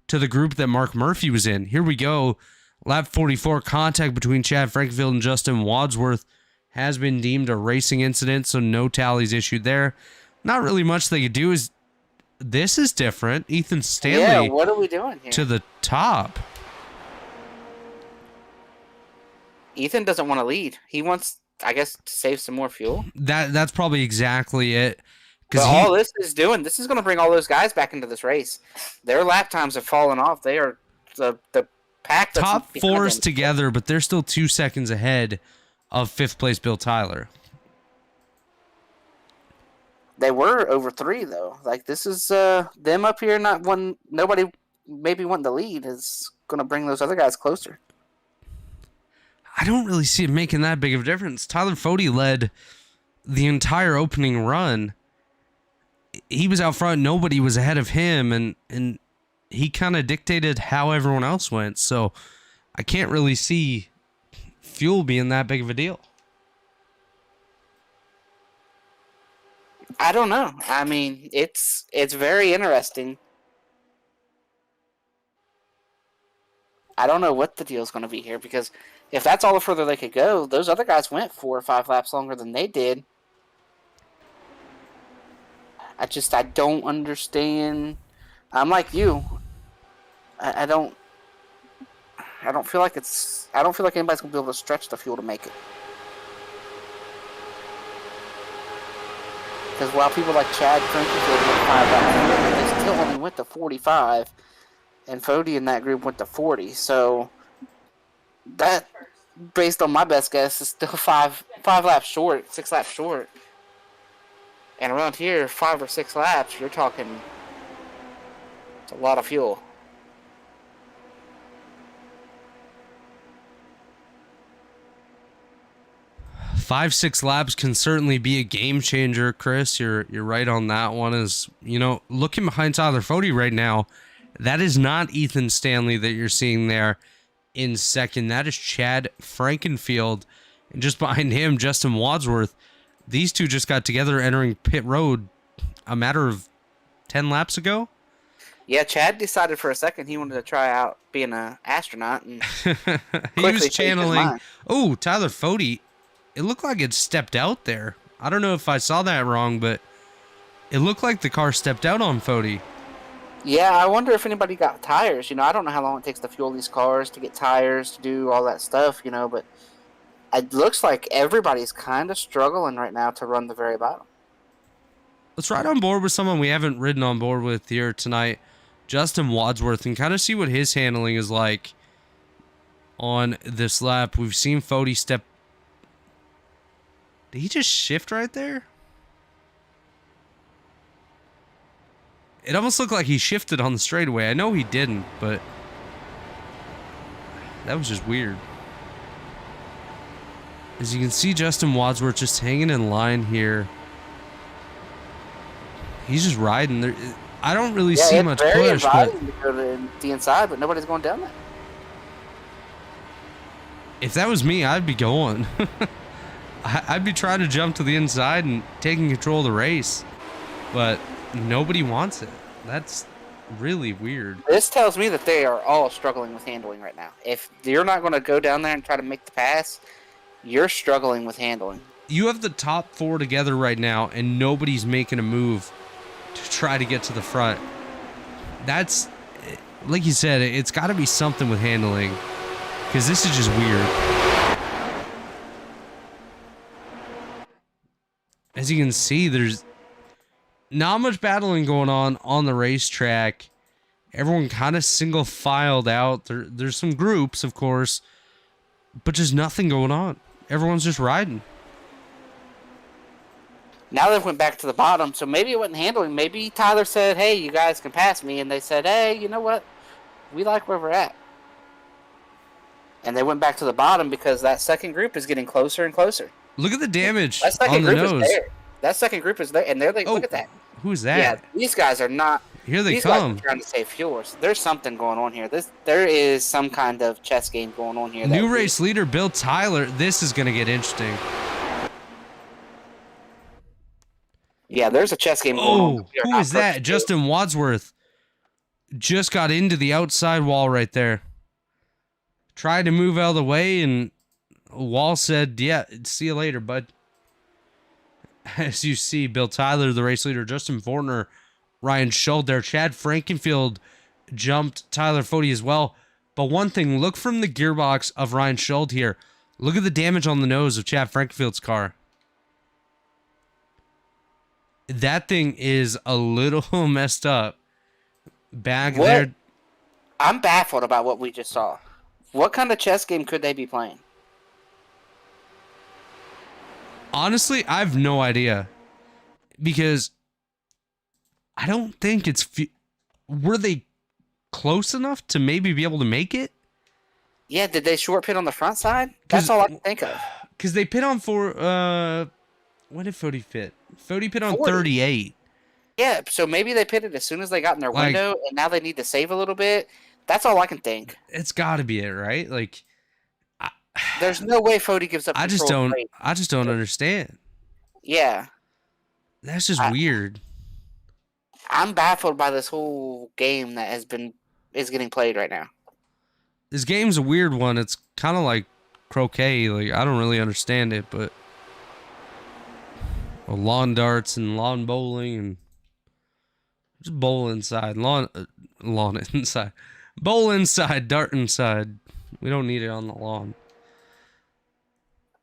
to the group that Mark Murphy was in. Here we go. Lap 44, contact between Chad Frankenfield and Justin Wadsworth has been deemed a racing incident, so no tallies issued there. Not really much they could do. This is different. Ethan Stanley. Yeah, what are we doing here? To the top. Ethan doesn't want to lead. He wants, I guess, to save some more fuel. That's probably exactly it. But all this is doing, this is going to bring all those guys back into this race. Their lap times have fallen off. They are the pack. That's Top behind fours them. together, but they're still 2 seconds ahead of 5th place Bill Tyler. They were over 3 though. Like this is them up here. Not one. Nobody maybe wanting the lead is going to bring those other guys closer. I don't really see it making that big of a difference. Tyler Fode led the entire opening run. He was out front. Nobody was ahead of him, and he kind of dictated how everyone else went. So I can't really see fuel being that big of a deal. I don't know. I mean, it's very interesting. I don't know what the deal is going to be here because if that's all the further they could go, those other guys went 4 or 5 laps longer than they did. I don't understand. I'm like you. I don't feel like anybody's gonna be able to stretch the fuel to make it. Because while people like Chad Frankenfield went 5 laps, they still only went to 45, and Fode in that group went to 40. So that, based on my best guess, is still five laps short, 6 laps short. And around here, 5 or 6 laps, you're talking, it's a lot of fuel. Five, 6 laps can certainly be a game changer, Chris. You're right on that one. Is, you know, looking behind Tyler Fode right now, that is not Ethan Stanley that you're seeing there in second. That is Chad Frankenfield. And just behind him, Justin Wadsworth. These two just got together entering pit road a matter of 10 laps ago. Yeah, Chad decided for a second he wanted to try out being an astronaut. And he was channeling. Oh, Tyler Fode. It looked like it stepped out there. I don't know if I saw that wrong, but it looked like the car stepped out on Fode. Yeah, I wonder if anybody got tires. You know, I don't know how long it takes to fuel these cars, to get tires, to do all that stuff, you know, but it looks like everybody's kind of struggling right now to run the very bottom. Let's ride on board with someone we haven't ridden on board with here tonight, Justin Wadsworth, and kind of see what his handling is like on this lap. We've seen Fode step. Did he just shift right there? It almost looked like he shifted on the straightaway. I know he didn't, but that was just weird. As you can see, Justin Wadsworth just hanging in line here. He's just riding there. I don't really see much push, but to go to the inside, but nobody's going down there. If that was me, I'd be going. I'd be trying to jump to the inside and taking control of the race, but nobody wants it. That's really weird. This tells me that they are all struggling with handling right now. If you're not going to go down there and try to make the pass, you're struggling with handling. You have the top 4 together right now, and nobody's making a move to try to get to the front. That's, like you said, it's got to be something with handling, because this is just weird. As you can see, there's not much battling going on the racetrack. Everyone kind of single filed out. There's some groups, of course, but just nothing going on. Everyone's just riding. Now they went back to the bottom, so maybe it wasn't handling. Maybe Tyler said, hey, you guys can pass me, and they said, hey, you know what? We like where we're at. And they went back to the bottom because that second group is getting closer and closer. Look at the damage That second on the group nose. is there. That second group is there, and they're like, Oh, look at that. Who's that? Yeah, these guys are not. Here they these come. Guys are trying to save fuel. So there's something going on here. There is some kind of chess game going on here. New race leader Bill Tyler. This is going to get interesting. Yeah, there's a chess game going on. Who is that? Justin Wadsworth just got into the outside wall right there. Tried to move out of the way, and Wall said, yeah, see you later, bud. As you see, Bill Tyler, the race leader, Justin Fortner, Ryan Schuld there. Chad Frankenfield jumped Tyler Fode as well. But one thing, look from the gearbox of Ryan Schuld here. Look at the damage on the nose of Chad Frankenfield's car. That thing is a little messed up. Back there. I'm baffled about what we just saw. What kind of chess game could they be playing? Honestly, I have no idea. Because I don't think it's... Were they close enough to maybe be able to make it? Yeah, did they short pit on the front side? That's all I can think of. Because they pit on when did Fody pit? Fody pit on 40. 38. Yeah, so maybe they pitted as soon as they got in their Like- window, and now they need to save a little bit. That's all I can think. It's got to be it, right? Like, There's no way Fody gives up. I just control don't. straight. I just don't understand. Yeah, That's just weird. I'm baffled by this whole game that is getting played right now. This game's a weird one. It's kind of like croquet. Like, I don't really understand it, but lawn darts and lawn bowling and just bowl inside, lawn inside, bowl inside, dart inside. We don't need it on the lawn.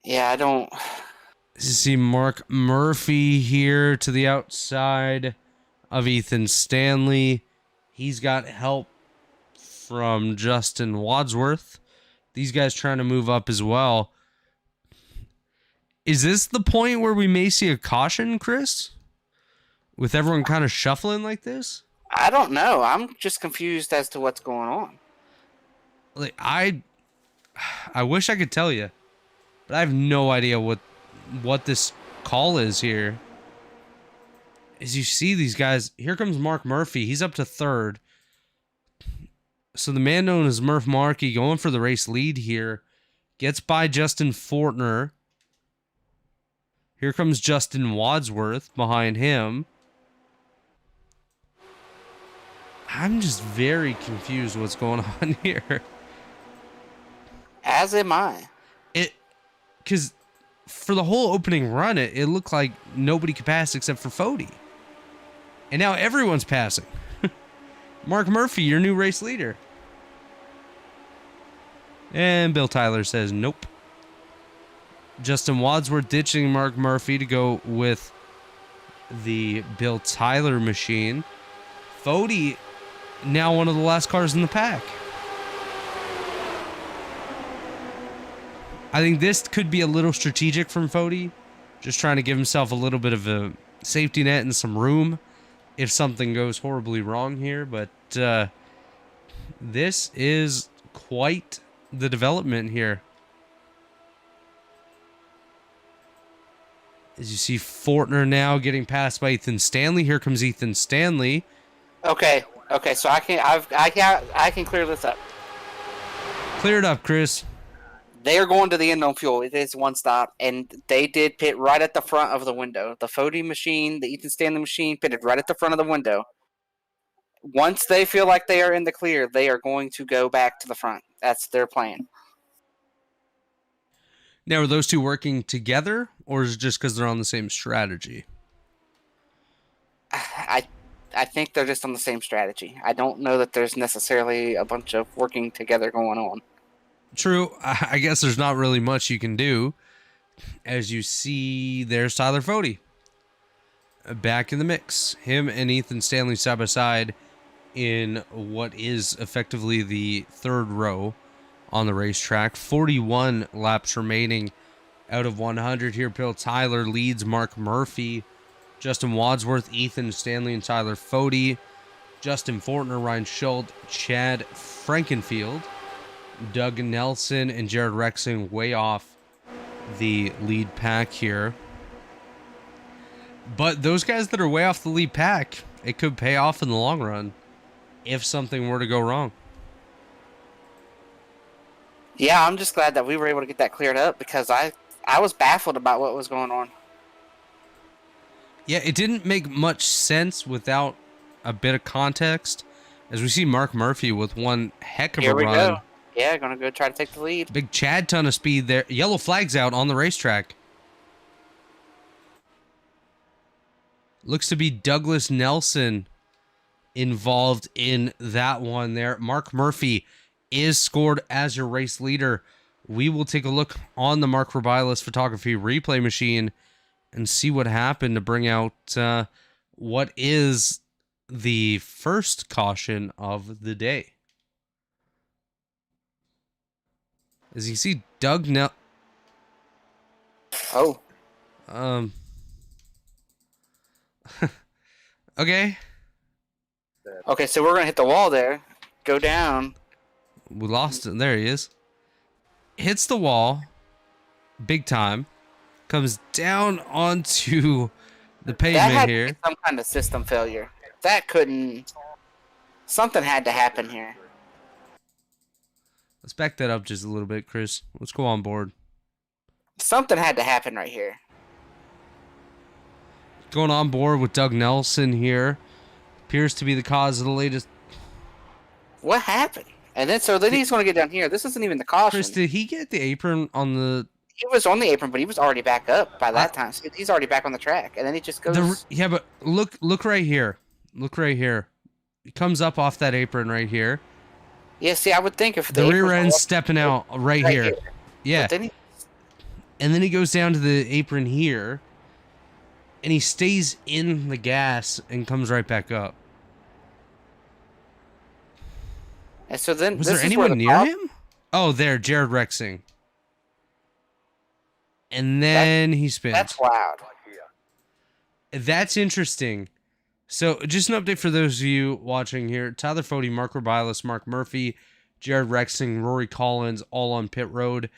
Yeah, I don't. You see Mark Murphy here to the outside of Ethan Stanley. He's got help from Justin Wadsworth. These guys trying to move up as well. Is this the point where we may see a caution, Chris? With everyone kind of shuffling like this? I don't know. I'm just confused as to what's going on. Like, I wish I could tell you, but I have no idea what this call is here. As you see these guys, here comes Mark Murphy. He's up to third. So the man known as Murph Markey going for the race lead here. Gets by Justin Fortner. Here comes Justin Wadsworth behind him. I'm just very confused what's going on here. As am I. Because for the whole opening run, it looked like nobody could pass except for Fody. And now everyone's passing. Mark Murphy, your new race leader. And Bill Tyler says nope. Justin Wadsworth ditching Mark Murphy to go with the Bill Tyler machine. Fody, now one of the last cars in the pack. I think this could be a little strategic from Fody. Just trying to give himself a little bit of a safety net and some room if something goes horribly wrong here. But this is quite the development here. As you see Fortner now getting passed by Ethan Stanley. Here comes Ethan Stanley. Okay, so I can clear this up. Clear it up, Chris. They are going to the end on fuel. It is one stop, and they did pit right at the front of the window. The Fody machine, the Ethan Stanley machine, pitted right at the front of the window. Once they feel like they are in the clear, they are going to go back to the front. That's their plan. Now, are those two working together, or is it just because they're on the same strategy? I think they're just on the same strategy. I don't know that there's necessarily a bunch of working together going on. True. I guess there's not really much you can do. As you see, there's Tyler Fody. Back in the mix. Him and Ethan Stanley side by side in what is effectively the third row on the racetrack. 41 laps remaining out of 100 here. Bill Tyler leads Mark Murphy. Justin Wadsworth, Ethan Stanley, and Tyler Fody. Justin Fortner, Ryan Schultz, Chad Frankenfield, Doug Nelson, and Jared Rexing way off the lead pack here. But those guys that are way off the lead pack, it could pay off in the long run if something were to go wrong. Yeah, I'm just glad that we were able to get that cleared up because I was baffled about what was going on. Yeah, it didn't make much sense without a bit of context. As we see Mark Murphy with one heck of Here a we run. go. Yeah, gonna go try to take the lead. Big Chad ton of speed there. Yellow flags out on the racetrack. Looks to be Douglas Nelson involved in that one there. Mark Murphy is scored as your race leader. We will take a look on the Mark Robilis photography replay machine and see what happened to bring out what is the first caution of the day. As you see, Doug Nell. Oh, Um. Okay. okay. So we're gonna hit the wall there. Go down. We lost it. There he is. Hits the wall. Big time. Comes down onto the That pavement had to here. be some kind of system failure. That couldn't. Something had to happen here. Let's back that up just a little bit, Chris. Let's go on board. Something had to happen right here. Going on board with Doug Nelson here. Appears to be the cause of the latest. What happened? And then he's going to get down here. This isn't even the caution. Chris, did he get the apron on the... He was on the apron, but he was already back up by that time. So he's already back on the track, and then he just goes. Yeah, but look right here. Look right here. He comes up off that apron right here. Yeah, see, I would think if the rear end's stepping out right here. Yeah. Then and then he goes down to the apron here, and he stays in the gas and comes right back up. And so then, was there anyone near him? Oh, there, Jared Rexing. And then he spins. That's loud. That's interesting. So, just an update for those of you watching here. Tyler Fode, Mark Robilas, Mark Murphy, Jared Rexing, Rory Collins, all on pit road.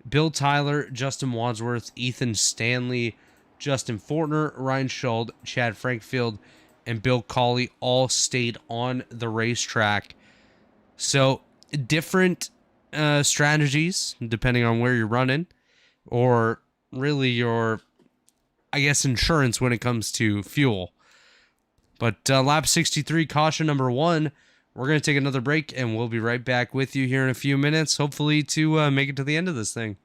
Bill Tyler, Justin Wadsworth, Ethan Stanley, Justin Fortner, Ryan Schuld, Chad Frankfield, and Bill Cawley all stayed on the racetrack. So, different strategies, depending on where you're running, or really your, I guess, insurance when it comes to fuel. But lap 63, caution number 1. We're going to take another break, and we'll be right back with you here in a few minutes, hopefully to make it to the end of this thing.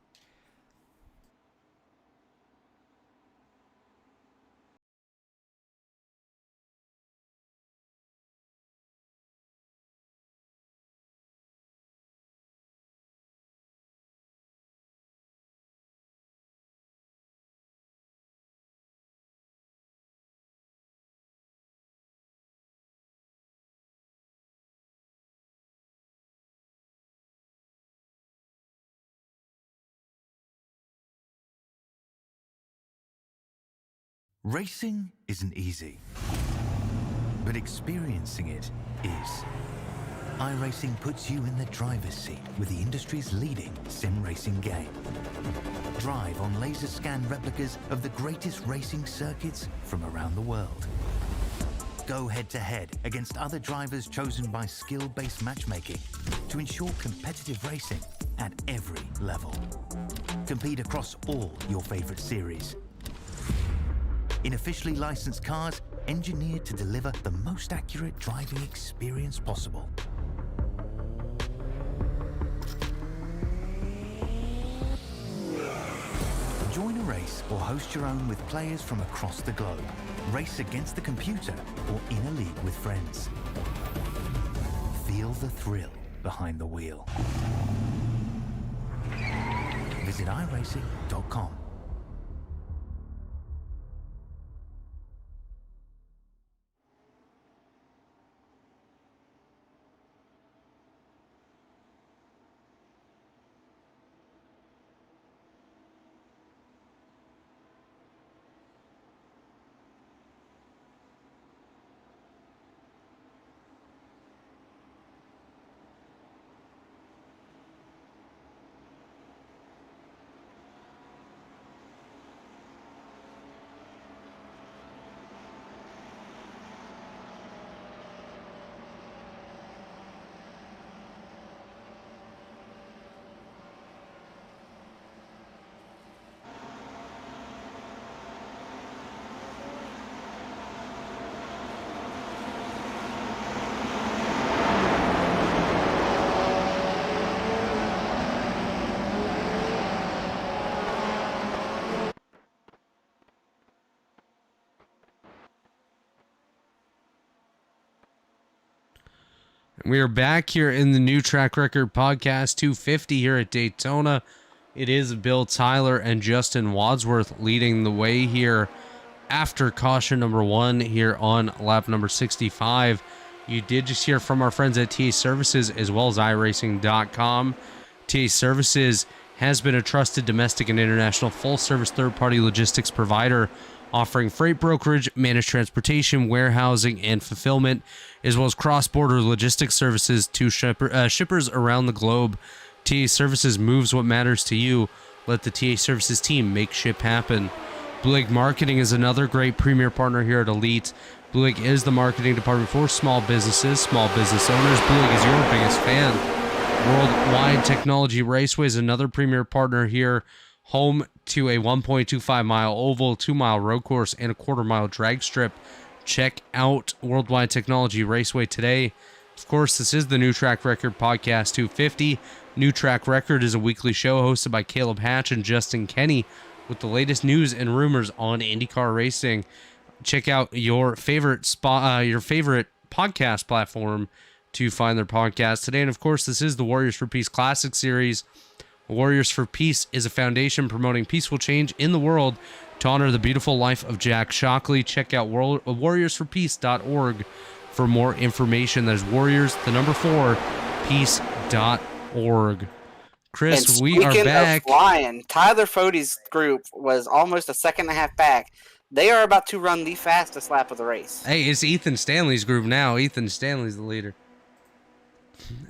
Racing isn't easy, but experiencing it is. iRacing puts you in the driver's seat with the industry's leading sim racing game. Drive on laser scan replicas of the greatest racing circuits from around the world. Go head-to-head against other drivers chosen by skill-based matchmaking to ensure competitive racing at every level. Compete across all your favorite series. In officially licensed cars, engineered to deliver the most accurate driving experience possible. Join a race or host your own with players from across the globe. Race against the computer or in a league with friends. Feel the thrill behind the wheel. Visit iRacing.com. We are back here in the new Track Record Podcast 250 here at Daytona. It is Bill Tyler and Justin Wadsworth leading the way here after caution number 1 here on lap number 65. You did just hear from our friends at TA Services as well as iRacing.com. TA Services has been a trusted domestic and international full-service third-party logistics provider, offering freight brokerage, managed transportation, warehousing, and fulfillment, as well as cross-border logistics services to shippers around the globe. TA Services moves what matters to you. Let the TA Services team make ship happen. Blue Lake Marketing is another great premier partner here at Elite. Blue Lake is the marketing department for small businesses, small business owners. Blue Lake is your biggest fan. Worldwide Technology Raceway is another premier partner here, home to a 1.25 mile oval, 2 mile road course, and a 1/4 mile drag strip. Check out Worldwide Technology Raceway today. Of course, this is the New Track Record Podcast 250. New Track Record is a weekly show hosted by Caleb Hatch and Justin Kenny with the latest news and rumors on IndyCar racing. Check out your favorite podcast platform to find their podcast today. And of course, this is the Warriors for Peace Classic Series. Warriors for Peace is a foundation promoting peaceful change in the world to honor the beautiful life of Jack Shockley. Check out warriorsforpeace.org for more information. That is Warriors, the number 4, peace.org. Chris, And we are back. Of flying, Tyler Fode's group was almost a second and a half back. They are about to run the fastest lap of the race. Hey, it's Ethan Stanley's group now. Ethan Stanley's the leader.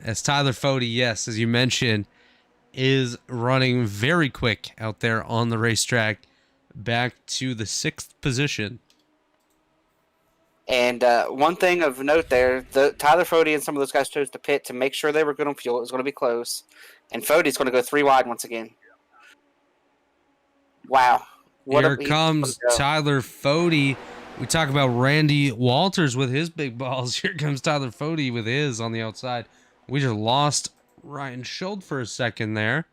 As Tyler Fode, yes, as you mentioned, is running very quick out there on the racetrack, back to the 6th position. And one thing of note there, Tyler Fode and some of those guys chose to pit to make sure they were good on fuel. It was going to be close. And Fode's going to go 3 wide once again. Wow. Here comes Tyler Fode. We talk about Randy Walters with his big balls. Here comes Tyler Fode with his on the outside. We just lost Ryan Schuld for a second there.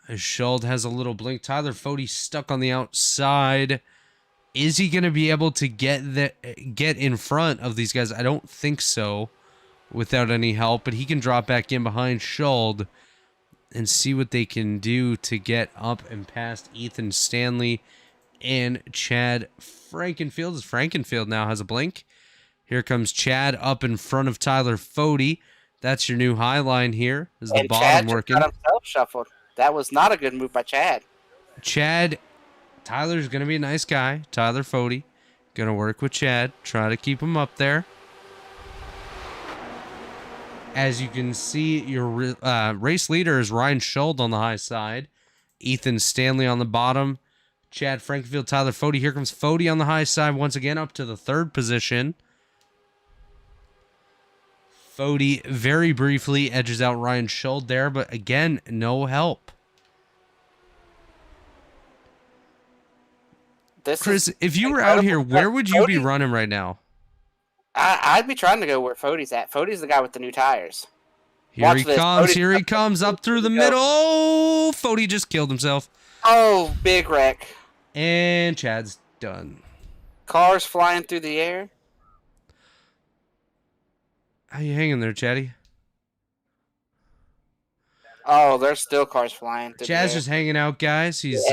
As Schuld has a little blink. Tyler Fode stuck on the outside. Is he going to be able to get in front of these guys? I don't think so without any help, but he can drop back in behind Schuld and see what they can do to get up and past Ethan Stanley and Chad Frankenfield. As Frankenfield now has a blink. Here comes Chad up in front of Tyler Fode. That's your new high line here. Is the bottom working? Got himself shuffled. That was not a good move by Chad. Tyler's going to be a nice guy. Tyler Fode going to work with Chad. Try to keep him up there. As you can see, your race leader is Ryan Schuld on the high side. Ethan Stanley on the bottom. Chad Frankenfield, Tyler Fode. Here comes Fode on the high side once again up to the 3rd position. Fode very briefly edges out Ryan Schuld there, but again, no help. Chris, if you were out here, where would you be running right now? I'd be trying to go where Fode's at. Fode's the guy with the new tires. Here he comes. Here he comes up through the middle. Oh, Fode just killed himself. Oh, big wreck. And Chad's done. Cars flying through the air. How you hanging there, Chatty? Oh, there's still cars flying through Chad's the air. just hanging out, guys. He's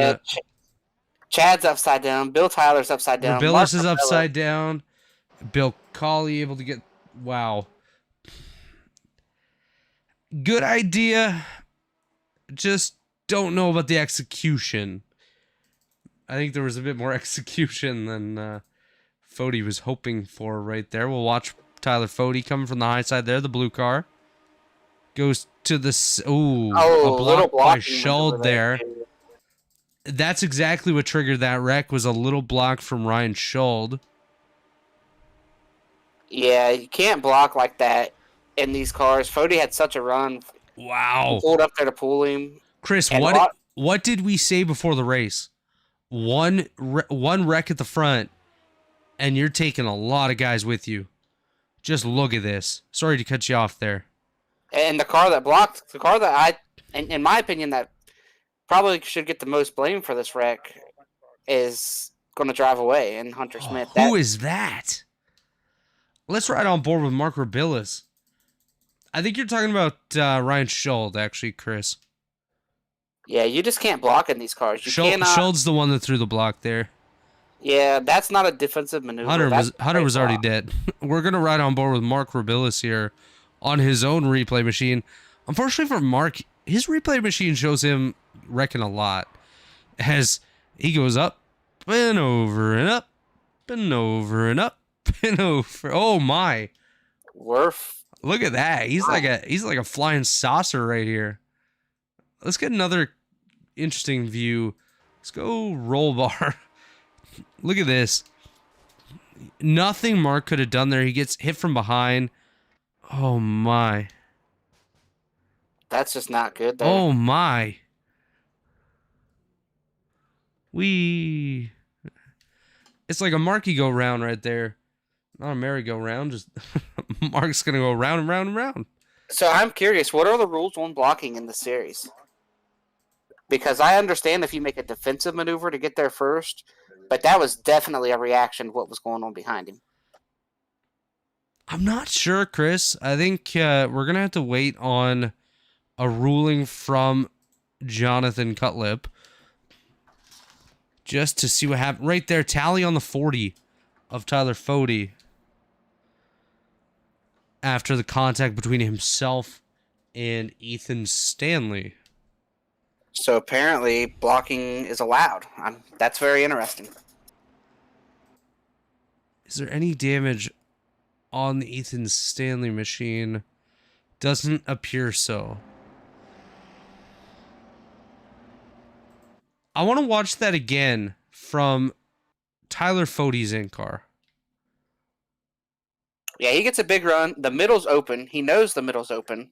Chad's upside down. Bill Tyler's upside down. Billis is upside down. Bill Colley able to get... Wow. Good idea. Just don't know about the execution. I think there was a bit more execution than Fode was hoping for right there. We'll watch Tyler Fode coming from the high side there. The blue car goes to the... a block by Schuld there. That's exactly what triggered that wreck, was a little block from Ryan Schuld. Yeah, you can't block like that in these cars. Fode had such a run. Wow. Pulled up there to pull him. Chris, what did we say before the race? One wreck at the front, and you're taking a lot of guys with you. Just look at this. Sorry to cut you off there. And the car that blocked, the car that in my opinion, that probably should get the most blame for this wreck is going to drive away, and Hunter Smith. Who is that? Let's ride on board with Mark Rabillas. I think you're talking about Ryan Schuld, actually, Chris. Yeah, you just can't block in these cars. Schuld's the one that threw the block there. Yeah, that's not a defensive maneuver. Hunter was already dead. We're going to ride on board with Mark Rabillas here on his own replay machine. Unfortunately for Mark, his replay machine shows him wrecking a lot as he goes up and over and up and over and up and over. Oh my. Worth. Look at that. He's like a flying saucer right here. Let's get another interesting view. Let's go roll bar. Look at this. Nothing Mark could have done there. He gets hit from behind. Oh my. That's just not good there. Oh my. It's like a Marky go round right there. Not a merry-go-round, just Mark's gonna go round and round and round. So I'm curious, what are the rules on blocking in the series? Because I understand if you make a defensive maneuver to get there first, but that was definitely a reaction to what was going on behind him. I'm not sure, Chris. I think we're gonna have to wait on a ruling from Jonathan Cutlip just to see what happened. Right there, tally on the 40 of Tyler Fody after the contact between himself and Ethan Stanley. So apparently blocking is allowed. That's very interesting. Is there any damage on the Ethan Stanley machine? Doesn't appear so. I want to watch that again from Tyler Fody's in-car. Yeah, he gets a big run. The middle's open. He knows the middle's open.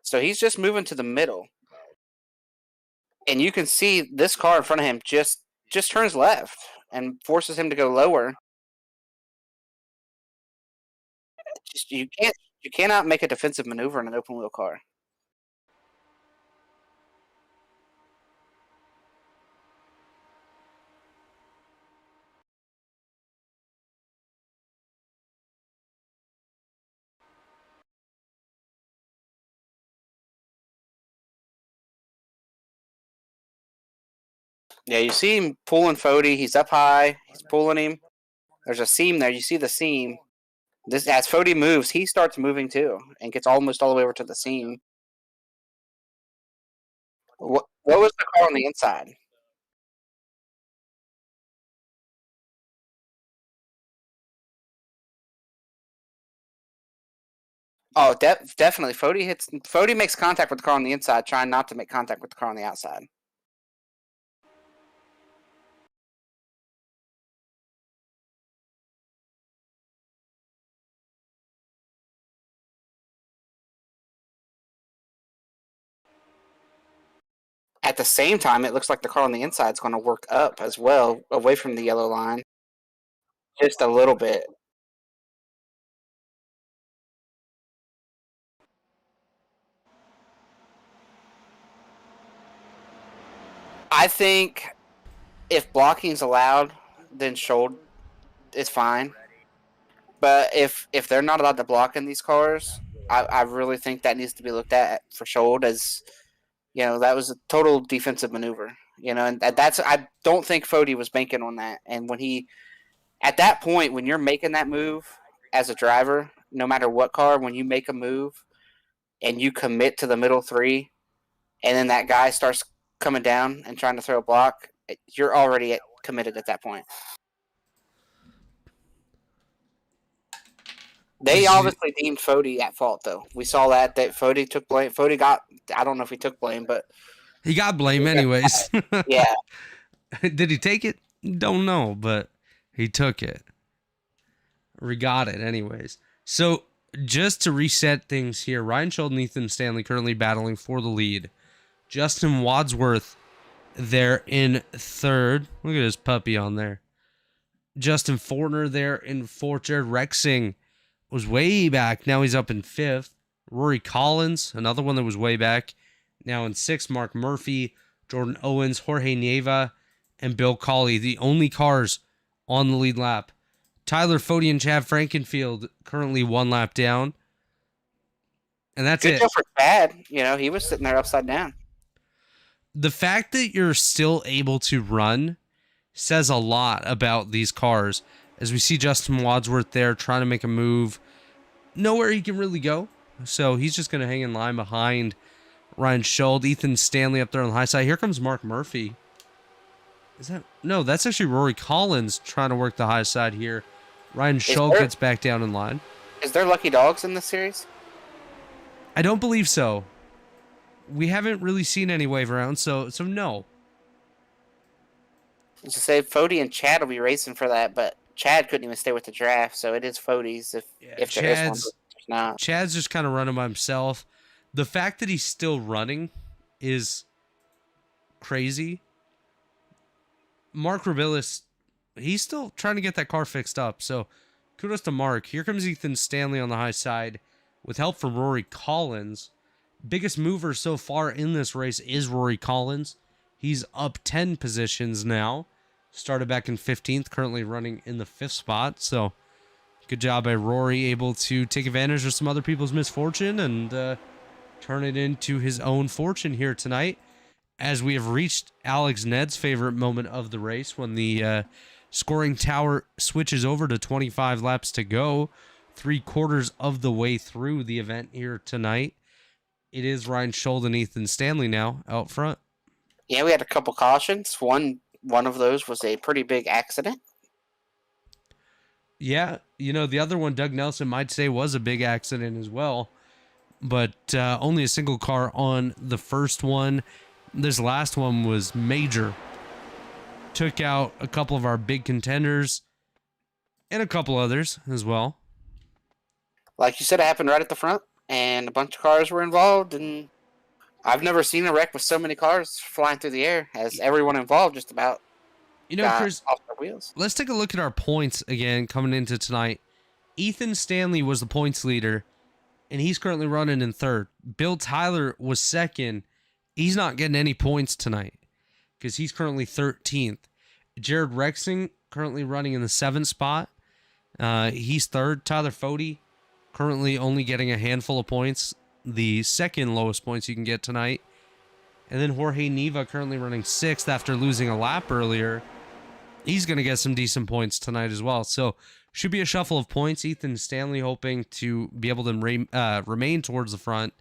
So he's just moving to the middle. And you can see this car in front of him just turns left and forces him to go lower. You cannot make a defensive maneuver in an open wheel car. Yeah, you see him pulling Fody. He's up high. He's pulling him. There's a seam there. You see the seam. This as Fody moves, he starts moving too and gets almost all the way over to the seam. What was the car on the inside? Oh, definitely. Fody makes contact with the car on the inside, trying not to make contact with the car on the outside. At the same time, it looks like the car on the inside is going to work up as well, away from the yellow line. Just a little bit. I think if blocking is allowed, then Schold is fine. But if they're not allowed to block in these cars, I really think that needs to be looked at for Schold as, that was a total defensive maneuver. And I don't think Fody was banking on that. And at that point, when you're making that move as a driver, no matter what car, when you make a move and you commit to the middle three, and then that guy starts coming down and trying to throw a block, you're already committed at that point. They obviously deemed Fody at fault, though. We saw that Fody took blame. I don't know if he took blame, but he got blame anyways. Yeah. Did he take it? Don't know, but he took it. We got it anyways. So just to reset things here, Ryan Schold and Ethan Stanley currently battling for the lead. Justin Wadsworth there in third. Look at his puppy on there. Justin Fortner there in fourth. Jared Rexing was way back. Now he's up in fifth. Rory Collins, another one that was way back. Now in sixth. Mark Murphy, Jordan Owens, Jorge Nieva, and Bill Cawley. The only cars on the lead lap. Tyler Fody and Chad Frankenfield currently one lap down. And that's it. Good job for Chad. He was sitting there upside down. The fact that you're still able to run says a lot about these cars. As we see Justin Wadsworth there trying to make a move. Nowhere he can really go. So he's just going to hang in line behind Ryan Schuld. Ethan Stanley up there on the high side. Here comes Mark Murphy. Is that... No, that's actually Rory Collins trying to work the high side here. Ryan Schuld gets back down in line. Is there lucky dogs in this series? I don't believe so. We haven't really seen any wave around, so no. To say Fody and Chad will be racing for that, but Chad couldn't even stay with the draft, so it is Fody's if there is one. But there's not. Chad's just kind of running by himself. The fact that he's still running is crazy. Mark Robillis, he's still trying to get that car fixed up, so kudos to Mark. Here comes Ethan Stanley on the high side with help from Rory Collins. Biggest mover so far in this race is Rory Collins. He's up 10 positions now. Started back in 15th, currently running in the 5th spot. So, good job by Rory, able to take advantage of some other people's misfortune and turn it into his own fortune here tonight. As we have reached Alex Ned's favorite moment of the race, when the scoring tower switches over to 25 laps to go, 3/4 of the way through the event here tonight. It is Ryan Schuld and Ethan Stanley now out front. Yeah, we had a couple cautions. One of those was a pretty big accident. Yeah, the other one, Doug Nelson might say, was a big accident as well. But only a single car on the first one. This last one was major. Took out a couple of our big contenders and a couple others as well. Like you said, it happened right at the front, and a bunch of cars were involved, and I've never seen a wreck with so many cars flying through the air as everyone involved just about Chris, off their wheels. Let's take a look at our points again coming into tonight. Ethan Stanley was the points leader, and he's currently running in 3rd. Bill Tyler was 2nd. He's not getting any points tonight because he's currently 13th. Jared Rexing currently running in the 7th spot. He's 3rd. Tyler Fody currently only getting a handful of points, the 2nd lowest points you can get tonight. And then Jorge Neva currently running 6th after losing a lap earlier. He's going to get some decent points tonight as well. So should be a shuffle of points. Ethan Stanley hoping to be able to remain towards the front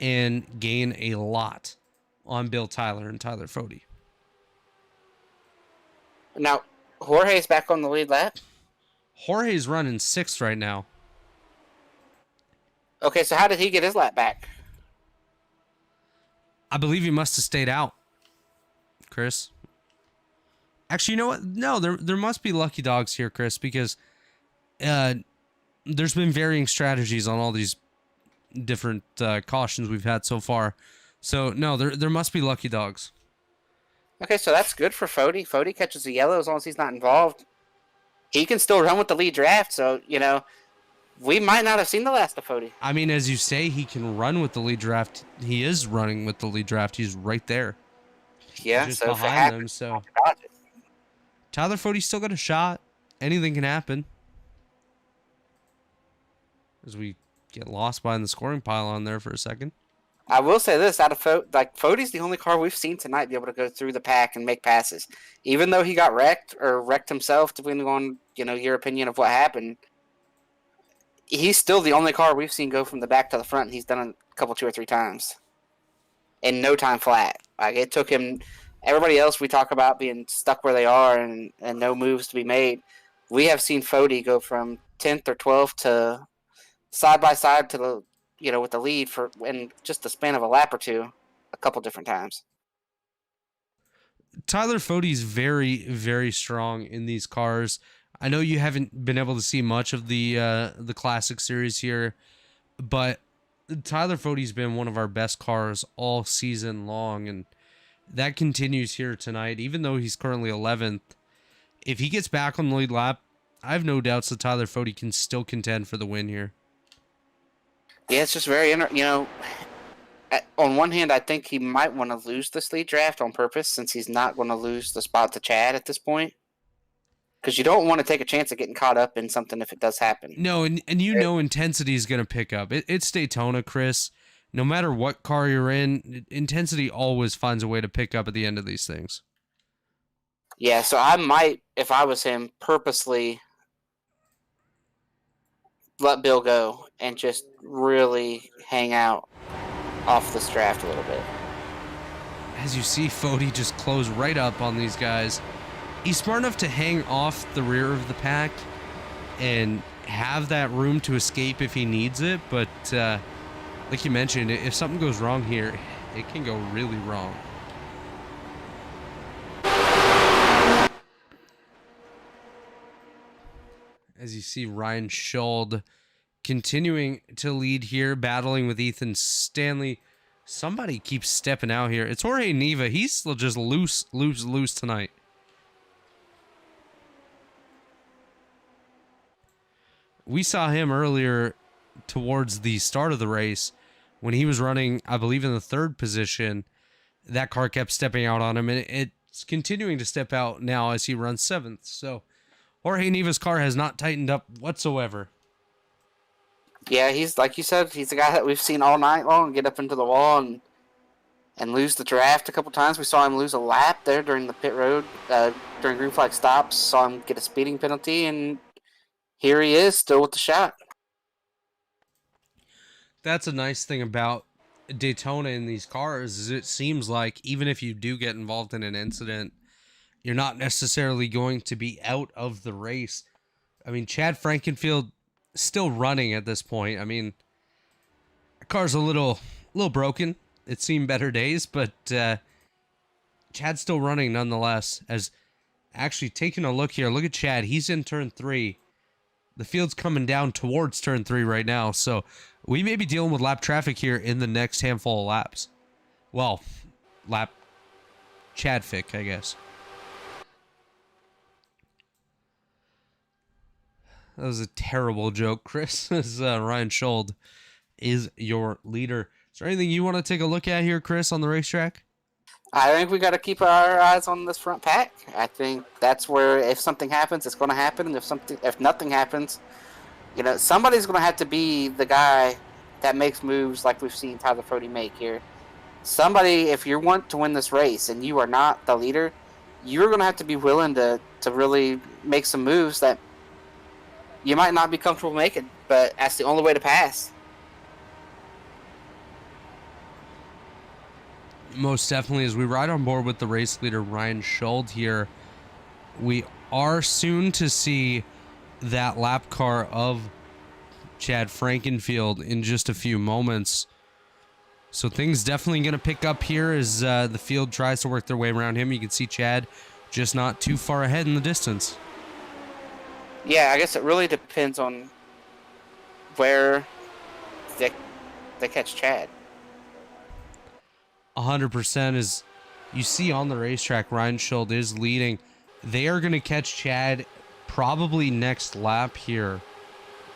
and gain a lot on Bill Tyler and Tyler Fody. Now, Jorge's back on the lead lap. Jorge's running 6th right now. Okay, so how did he get his lap back? I believe he must have stayed out, Chris. Actually, you know what? No, there must be lucky dogs here, Chris, because there's been varying strategies on all these different cautions we've had so far. So, no, there must be lucky dogs. Okay, so that's good for Fody. Fody catches a yellow as long as he's not involved. He can still run with the lead draft, so, we might not have seen the last of Fody. I mean, as you say, he can run with the lead draft. He is running with the lead draft. He's right there. Yeah, just so behind them. So Tyler Fody's still got a shot. Anything can happen. As we get lost behind the scoring pile on there for a second. I will say this: out of Fody's the only car we've seen tonight be able to go through the pack and make passes, even though he got wrecked or wrecked himself, depending on your opinion of what happened. He's still the only car we've seen go from the back to the front. And he's done it a couple, 2 or 3 times in no time flat. Like, it took him. Everybody else we talk about being stuck where they are and no moves to be made. We have seen Fody go from 10th or 12th to side by side to the with the lead for in just the span of a lap or two, a couple different times. Tyler Fody's very, very strong in these cars. I know you haven't been able to see much of the Classic Series here, but Tyler Fody's been one of our best cars all season long, and that continues here tonight. Even though he's currently 11th, if he gets back on the lead lap, I have no doubts that Tyler Fody can still contend for the win here. Yeah, it's just very on one hand, I think he might want to lose this lead draft on purpose since he's not going to lose the spot to Chad at this point. Because you don't want to take a chance of getting caught up in something if it does happen. No, and intensity is going to pick up. It's Daytona, Chris. No matter what car you're in, intensity always finds a way to pick up at the end of these things. Yeah, so I might, if I was him, purposely let Bill go and just really hang out off this draft a little bit. As you see, Fody just close right up on these guys. He's smart enough to hang off the rear of the pack and have that room to escape if he needs it, but like you mentioned, if something goes wrong here, it can go really wrong. As you see, Ryan Schuld continuing to lead here, battling with Ethan Stanley. Somebody keeps stepping out here. It's Jorge Neva. He's just loose tonight. We saw him earlier towards the start of the race when he was running, I believe, in the 3rd position. That car kept stepping out on him, and it's continuing to step out now as he runs 7th. So Jorge Neva's car has not tightened up whatsoever. Yeah, he's, like you said, he's the guy that we've seen all night long get up into the wall and lose the draft a couple times. We saw him lose a lap there during the pit road, during green flag stops. Saw him get a speeding penalty, and here he is, still with the shot. That's a nice thing about Daytona in these cars, is it seems like even if you do get involved in an incident, you're not necessarily going to be out of the race. I mean, Chad Frankenfield still running at this point. I mean, the car's a little broken. It's seen better days, but Chad's still running nonetheless. As actually taking a look here, look at Chad. He's in turn 3. The field's coming down towards turn 3 right now, so we may be dealing with lap traffic here in the next handful of laps. Well, lap Chadfic, I guess. That was a terrible joke, Chris, as Ryan Schuld is your leader. Is there anything you want to take a look at here, Chris, on the racetrack? I think we got to keep our eyes on this front pack. I think that's where, if something happens, it's going to happen. And if nothing happens, you know, somebody's going to have to be the guy that makes moves like we've seen Tyler Fody make here. Somebody, if you want to win this race and you are not the leader, you're going to have to be willing to really make some moves that you might not be comfortable making, but that's the only way to pass. Most definitely, as we ride on board with the race leader Ryan Schuld here, we are soon to see that lap car of Chad Frankenfield in just a few moments. So things definitely going to pick up here as the field tries to work their way around him. You can see Chad just not too far ahead in the distance. Yeah, I guess it really depends on where they catch Chad. 100%. As you see on the racetrack, Ryan Schuld is leading. They are going to catch Chad probably next lap here,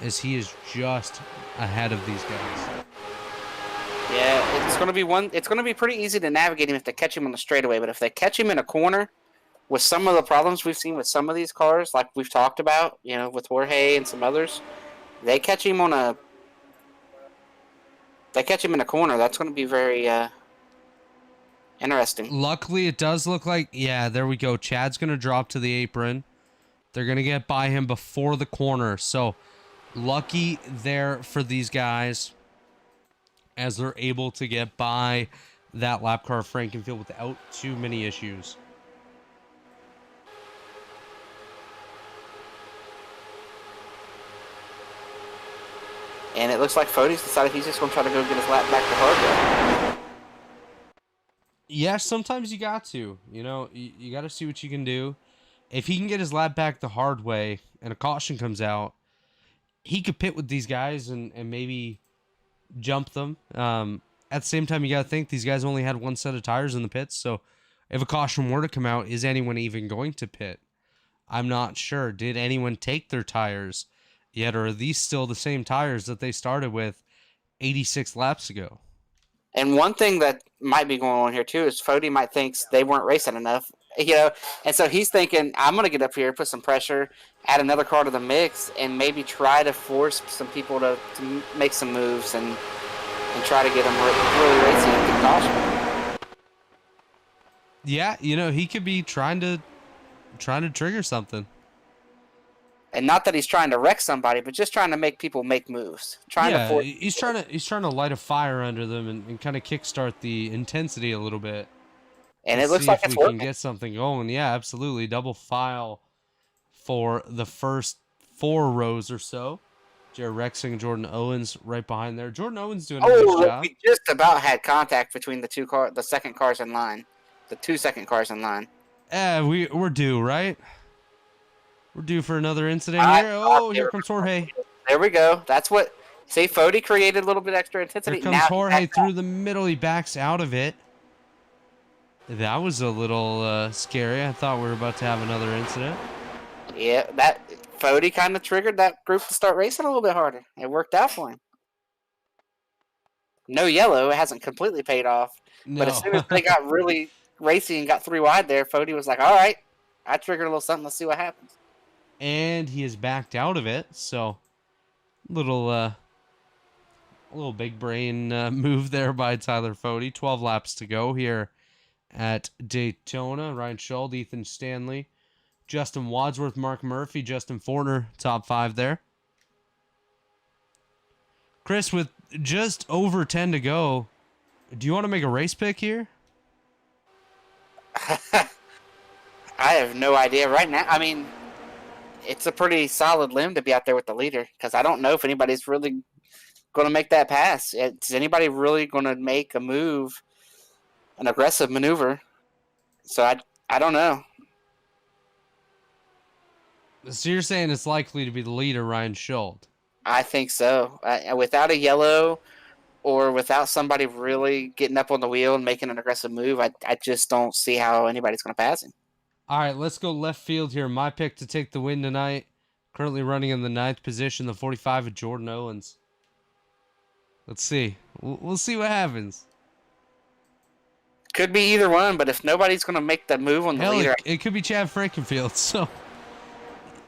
as he is just ahead of these guys. Yeah, it's going to be pretty easy to navigate him if they catch him on the straightaway, but if they catch him in a corner with some of the problems we've seen with some of these cars, like we've talked about, you know, with Jorge and some others, they catch him in a corner, that's going to be very interesting. Luckily, it does look like, yeah, there we go. Chad's going to drop to the apron. They're going to get by him before the corner. So, lucky there for these guys as they're able to get by that lap car of Frankenfield without too many issues. And it looks like Fody's decided he's just going to try to go get his lap back to hard. Yeah, sometimes you got to. You know, you got to see what you can do. If he can get his lap back the hard way and a caution comes out, he could pit with these guys and maybe jump them. At the same time, you got to think these guys only had one set of tires in the pits, so if a caution were to come out, is anyone even going to pit? I'm not sure. Did anyone take their tires yet, or are these still the same tires that they started with 86 laps ago? And one thing that might be going on here, too, is Fody might think they weren't racing enough, you know, and so he's thinking, I'm going to get up here, put some pressure, add another car to the mix, and maybe try to force some people to make some moves and try to get them really racing and get caution. Yeah, you know, he could be trying to trigger something. And not that he's trying to wreck somebody, but just trying to make people make moves. Yeah, he's trying to light a fire under them and kind of kickstart the intensity a little bit. And Let's it looks see like if it's we can working. get something going. Yeah, absolutely. Double file for the first 4 rows or so. Jared Rexing, Jordan Owens right behind there. Jordan Owens doing a nice job. We just about had contact between the second cars in line. The 2 second cars in line. We're due, right? We're due for another incident here. Oh, here comes Jorge. There we go. That's what... See, Fody created a little bit extra intensity. Here comes Jorge through the middle. He backs out of it. That was a little scary. I thought we were about to have another incident. Yeah, that Fody kind of triggered that group to start racing a little bit harder. It worked out for him. No yellow. It hasn't completely paid off. No. But as soon as they got really racy and got 3 wide there, Fody was like, all right, I triggered a little something. Let's see what happens. And he has backed out of it. So, little big brain move there by Tyler Fody. 12 laps to go here at Daytona. Ryan Schuld, Ethan Stanley, Justin Wadsworth, Mark Murphy, Justin Fortner, top 5 there. Chris, with just over 10 to go, do you want to make a race pick here? I have no idea right now. I mean, it's a pretty solid limb to be out there with the leader because I don't know if anybody's really going to make that pass. Is anybody really going to make a move, an aggressive maneuver? So I don't know. So you're saying it's likely to be the leader, Ryan Schuld? I think so. Without a yellow or without somebody really getting up on the wheel and making an aggressive move, I just don't see how anybody's going to pass him. All right, let's go left field here. My pick to take the win tonight. Currently running in the 9th position, the 45 of Jordan Owens. Let's see. We'll see what happens. Could be either one, but if nobody's going to make the move on the leader... It could be Chad Frankenfield, so...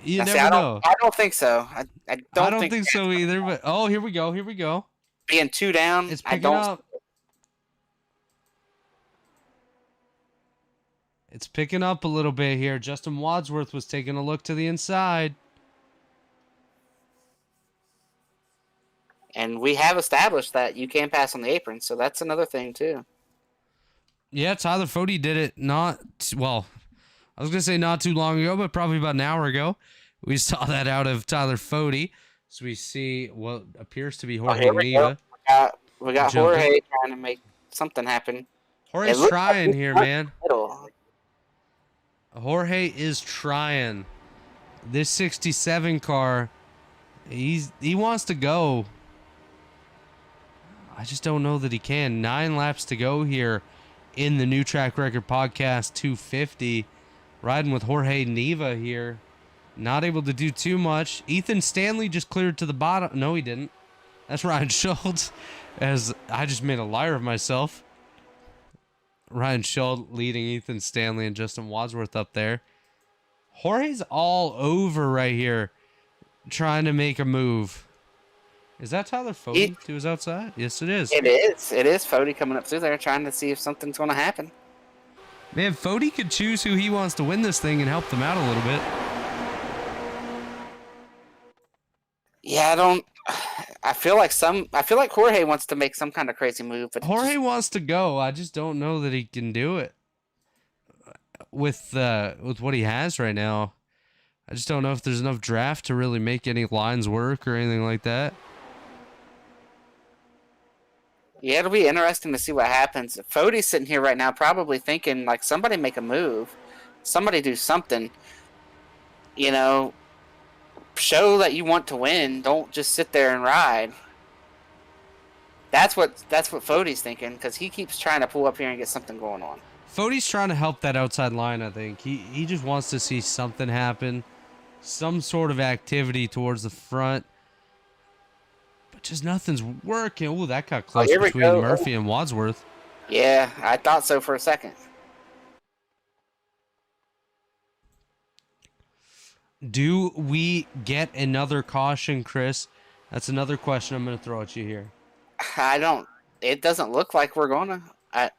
You never know. I don't think so. I don't think so either, but... Oh, here we go. Being 2 down, it's picking up. It's picking up a little bit here. Justin Wadsworth was taking a look to the inside. And we have established that you can pass on the apron, so that's another thing, too. Yeah, Tyler Fody did it not... Well, I was going to say not too long ago, but probably about an hour ago. We saw that out of Tyler Fody. So we see what appears to be Jorge Neva. We got Jorge trying to make something happen. Jorge's trying here, man. Jorge is trying. This 67 car, he wants to go. I just don't know that he can. 9 laps to go here in the New Track Record Podcast 250. Riding with Jorge Neva here. Not able to do too much. Ethan Stanley just cleared to the bottom. No, he didn't. That's Ryan Schultz. As I just made a liar of myself. Ryan Schultz leading Ethan Stanley and Justin Wadsworth up there. Jorge's all over right here. Trying to make a move. Is that Tyler Fody to his outside? Yes, it is. It is. It is Fody coming up through there trying to see if something's going to happen. Man, Fody could choose who he wants to win this thing and help them out a little bit. Yeah, I feel like Jorge wants to make some kind of crazy move, but Jorge wants to go. I just don't know that he can do it with what he has right now. I just don't know if there's enough draft to really make any lines work or anything like that. Yeah, it'll be interesting to see what happens. Fody's sitting here right now probably thinking, like, somebody make a move. Somebody do something. You know, show that you want to win. Don't just sit there and ride. That's what Fody's thinking, because he keeps trying to pull up here and get something going on. Fody's trying to help that outside line, I think. He just wants to see something happen. Some sort of activity towards the front. But just nothing's working. Ooh, that got close between Murphy and Wadsworth. Yeah, I thought so for a second. Do we get another caution, Chris? That's another question I'm going to throw at you here. It doesn't look like we're going to.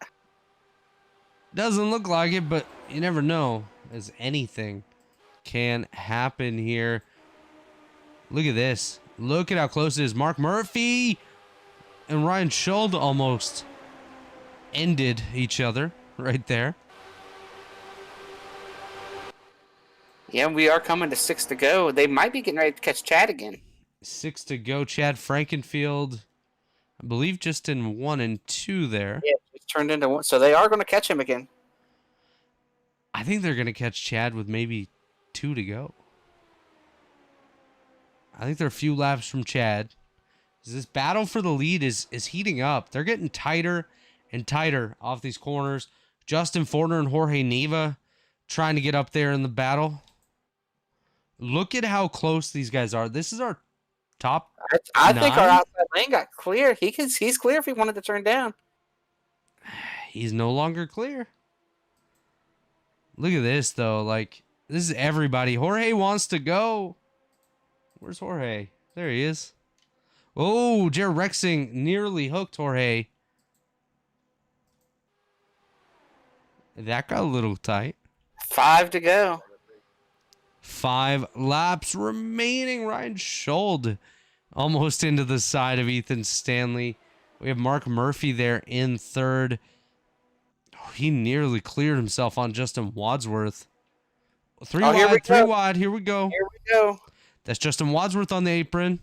Doesn't look like it, but you never know, as anything can happen here. Look at this. Look at how close it is. Mark Murphy and Ryan Schultz almost ended each other right there. Yeah, we are coming to 6 to go. They might be getting ready to catch Chad again. 6 to go. Chad Frankenfield, I believe, just in 1 and 2 there. Yeah, it's turned into 1. So they are going to catch him again. I think they're going to catch Chad with maybe 2 to go. I think they're a few laps from Chad. This battle for the lead is heating up. They're getting tighter and tighter off these corners. Justin Fortner and Jorge Neva trying to get up there in the battle. Look at how close these guys are. This is our top I think our 9. outside lane got clear. He's clear if he wanted to turn down. He's no longer clear. Look at this, though. Like, this is everybody. Jorge wants to go. Where's Jorge? There he is. Oh, Jared Rexing nearly hooked Jorge. That got a little tight. 5 to go. 5 laps remaining. Ryan Schultz almost into the side of Ethan Stanley. We have Mark Murphy there in 3rd. Oh, he nearly cleared himself on Justin Wadsworth. 3 wide, 3 wide. Here we go. Here we go. That's Justin Wadsworth on the apron.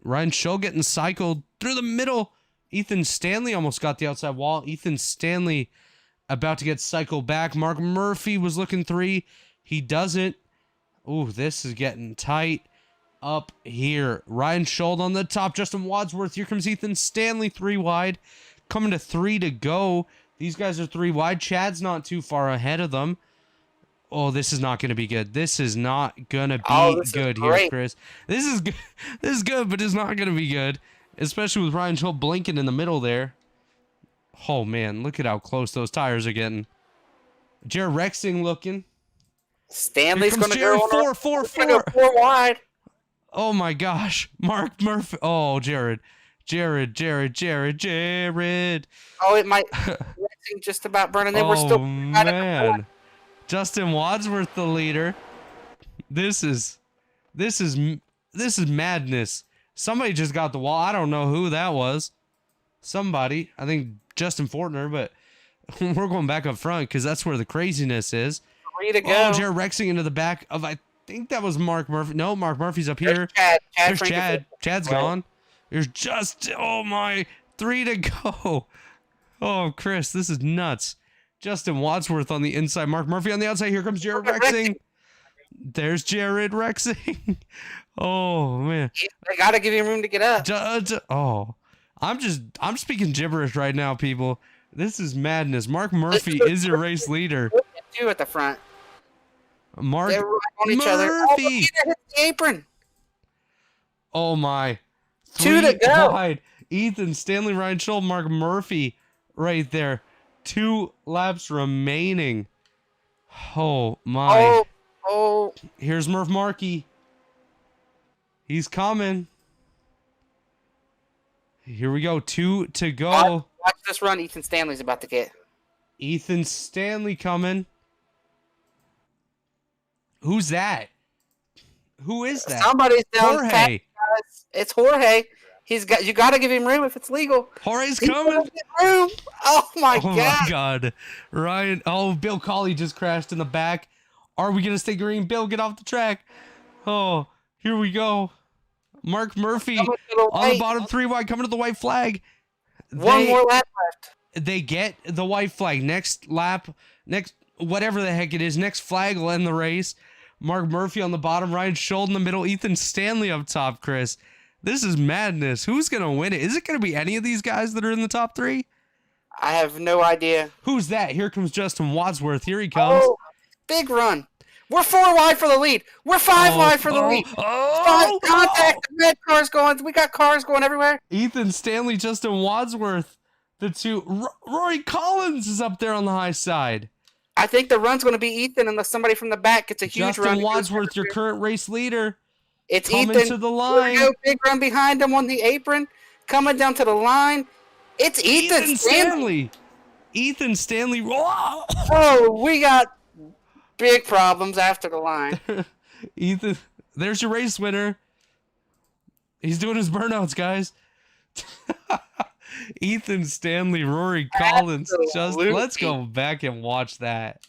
Ryan Schultz getting cycled through the middle. Ethan Stanley almost got the outside wall. Ethan Stanley about to get cycled back. Mark Murphy was looking 3. He doesn't. Ooh, this is getting tight up here. Ryan Schultz on the top. Justin Wadsworth. Here comes Ethan Stanley 3 wide. Coming to 3 to go. These guys are 3 wide. Chad's not too far ahead of them. Oh, this is not going to be good. This is not going to be good here, Chris. This is good. This is good, but it's not going to be good. Especially with Ryan Schultz blinking in the middle there. Oh, man. Look at how close those tires are getting. Jared Rexing looking. Stanley's going to go go 4 wide. Oh, my gosh. Mark Murphy. Oh, Jared. Jared. Oh, it might. Rexing just about burning. They were still. Man. Justin Wadsworth, the leader. This is madness. Somebody just got the wall. I don't know who that was. Somebody. I think Justin Fortner, but we're going back up front because that's where the craziness is. 3 to go. Oh, Jared Rexing into the back of, I think that was Mark Murphy. No, Mark Murphy's up here. There's Chad. Chad's gone. There's just, oh my, 3 to go. Oh, Chris, this is nuts. Justin Wadsworth on the inside. Mark Murphy on the outside. Here comes Jared Rexing. There's Jared Rexing. Oh, man. They got to give him room to get up. Oh, I'm speaking gibberish right now, people. This is madness. Mark Murphy is your race leader. 2 at the front. Mark They're right on each other. Murphy. Oh, he hit the apron. Oh, my. 2 to go. Wide. Ethan Stanley, Ryan Schultz, Mark Murphy right there. 2 laps remaining. Oh, my. Oh. Here's Murph Markey. He's coming. Here we go. 2 to go. Watch this run Ethan Stanley's about to get. Ethan Stanley coming. Who's that? Who is that? Somebody's down. Jorge. Guys. It's Jorge. You got to give him room if it's legal. Jorge's coming. Room. Oh my god. My god. Ryan. Oh, Bill Colley just crashed in the back. Are we gonna stay green? Bill, get off the track. Oh, here we go. Mark Murphy on the bottom 3 wide, coming to the white flag. One more lap left. They get the white flag. Next lap, next whatever the heck it is, next flag will end the race. Mark Murphy on the bottom, Ryan Schultz in the middle, Ethan Stanley up top, Chris. This is madness. Who's going to win it? Is it going to be any of these guys that are in the top 3? I have no idea. Who's that? Here comes Justin Wadsworth. Here he comes. Oh, big run. We're 4 wide for the lead. We're 5 wide for the lead. Contact. The red car's going. We got cars going everywhere. Ethan Stanley, Justin Wadsworth. The 2. Rory Collins is up there on the high side. I think the run's going to be Ethan unless somebody from the back gets a huge run. Justin Wadsworth, your current race leader. It's coming Ethan. To the line. Go, big run behind him on the apron. Coming down to the line. It's Ethan Stanley. Ethan Stanley. Whoa! Oh, we got big problems after the line. Ethan, There's your race winner. He's doing his burnouts, guys. Ethan Stanley, Rory Collins. Just let's go back and watch that.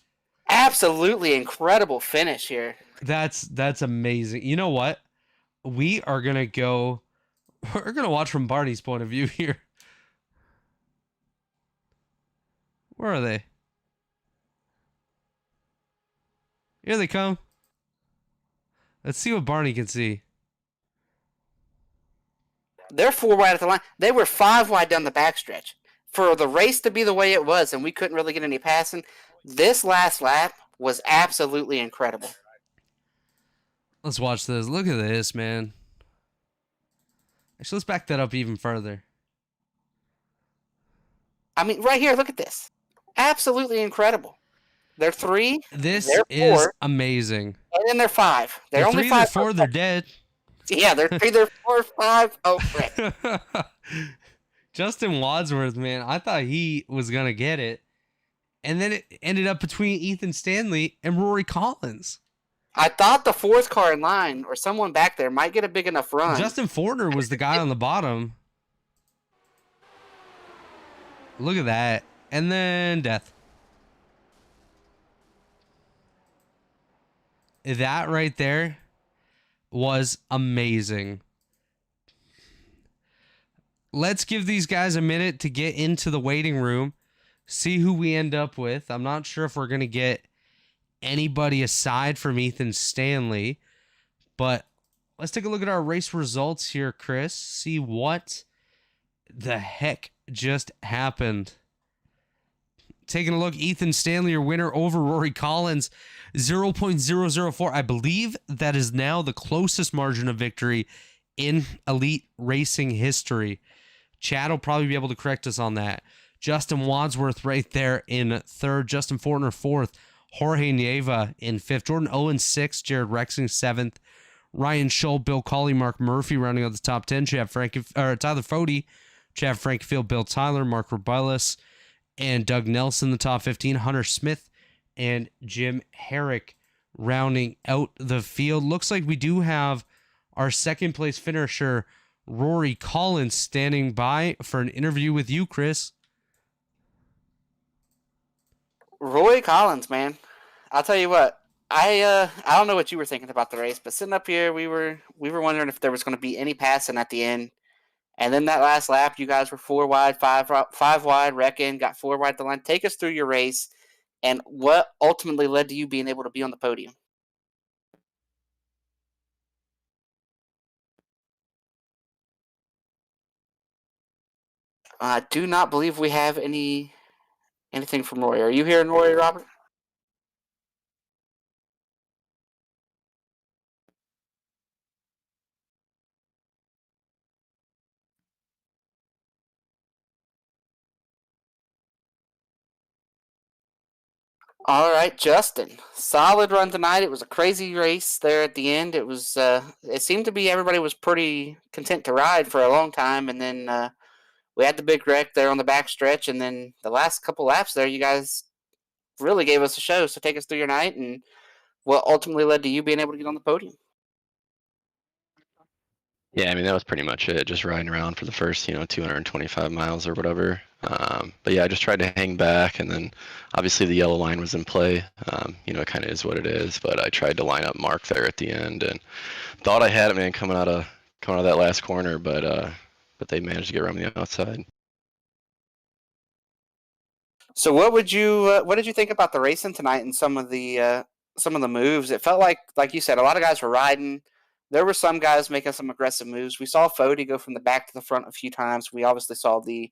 Absolutely incredible finish here. That's amazing. You know what? We are gonna go. We're gonna watch from Barney's point of view here. Where are they? Here they come. Let's see what Barney can see. They're 4 wide at the line. They were 5 wide down the backstretch. For the race to be the way it was, and we couldn't really get any passing, this last lap was absolutely incredible. Let's watch this. Look at this, man. Actually, let's back that up even further. I mean, right here, look at this. Absolutely incredible. They're 3. This they're 4, is amazing. And then they're 5. They're only 3, 5. they're 4, they're dead. Yeah, they're 3, they're 4, 5. Oh, frick. Justin Wadsworth, man, I thought he was going to get it. And then it ended up between Ethan Stanley and Rory Collins. I thought the 4th car in line or someone back there might get a big enough run. Justin Fortner was the guy on the bottom. Look at that. And then death. That right there was amazing. Let's give these guys a minute to get into the waiting room, see who we end up with. I'm not sure if we're going to get anybody aside from Ethan Stanley, but let's take a look at our race results here, Chris. See what the heck just happened. Taking a look, Ethan Stanley, your winner over Rory Collins, 0.004. I believe that is now the closest margin of victory in elite racing history. Chad will probably be able to correct us on that. Justin Wadsworth right there in third. Justin Fortner fourth. Jorge Nieva in fifth. Jordan Owen sixth. Jared Rexing seventh. Ryan Scholl, Bill Colley, Mark Murphy rounding out the top 10. Tyler Fody, Chad Frankfield, Bill Tyler, Mark Rubilis, and Doug Nelson, the top 15. Hunter Smith and Jim Herrick rounding out the field. Looks like we do have our second place finisher, Rory Collins, standing by for an interview with you, Chris. Rory Collins, man. I'll tell you what. I don't know what you were thinking about the race, but sitting up here, we were wondering if there was going to be any passing at the end. And then that last lap, you guys were 4 wide, 5 wide, wrecking, got 4 wide at the line. Take us through your race and what ultimately led to you being able to be on the podium. I do not believe we have anything from Rory. Are you hearing Rory, Robert? All right, Justin. Solid run tonight. It was a crazy race there at the end. It was. It seemed to be everybody was pretty content to ride for a long time, and then we had the big wreck there on the back stretch, and then the last couple laps there, you guys really gave us a show. So take us through your night and what ultimately led to you being able to get on the podium. Yeah, I mean, that was pretty much it. Just riding around for the first, 225 miles or whatever. But yeah, I just tried to hang back, and then obviously the yellow line was in play. It kind of is what it is. But I tried to line up Mark there at the end, and thought I had it, man, coming out of that last corner. But they managed to get around the outside. So what did you think about the racing tonight and some of the moves? It felt like you said, a lot of guys were riding. There were some guys making some aggressive moves. We saw Fody go from the back to the front a few times. We obviously saw the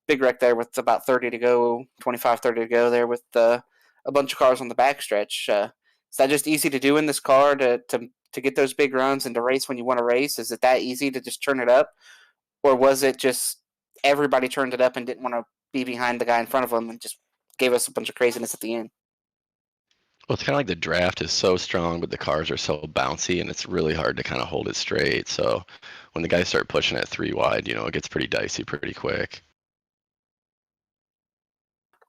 big wreck there with about 30 to go, 25, 30 to go there with a bunch of cars on the backstretch. Is that just easy to do in this car to get those big runs and to race when you want to race? Is it that easy to just turn it up? Or was it just everybody turned it up and didn't want to be behind the guy in front of them and just gave us a bunch of craziness at the end? Well, it's kind of like the draft is so strong, but the cars are so bouncy, and it's really hard to kind of hold it straight. So when the guys start pushing it 3 wide, it gets pretty dicey pretty quick.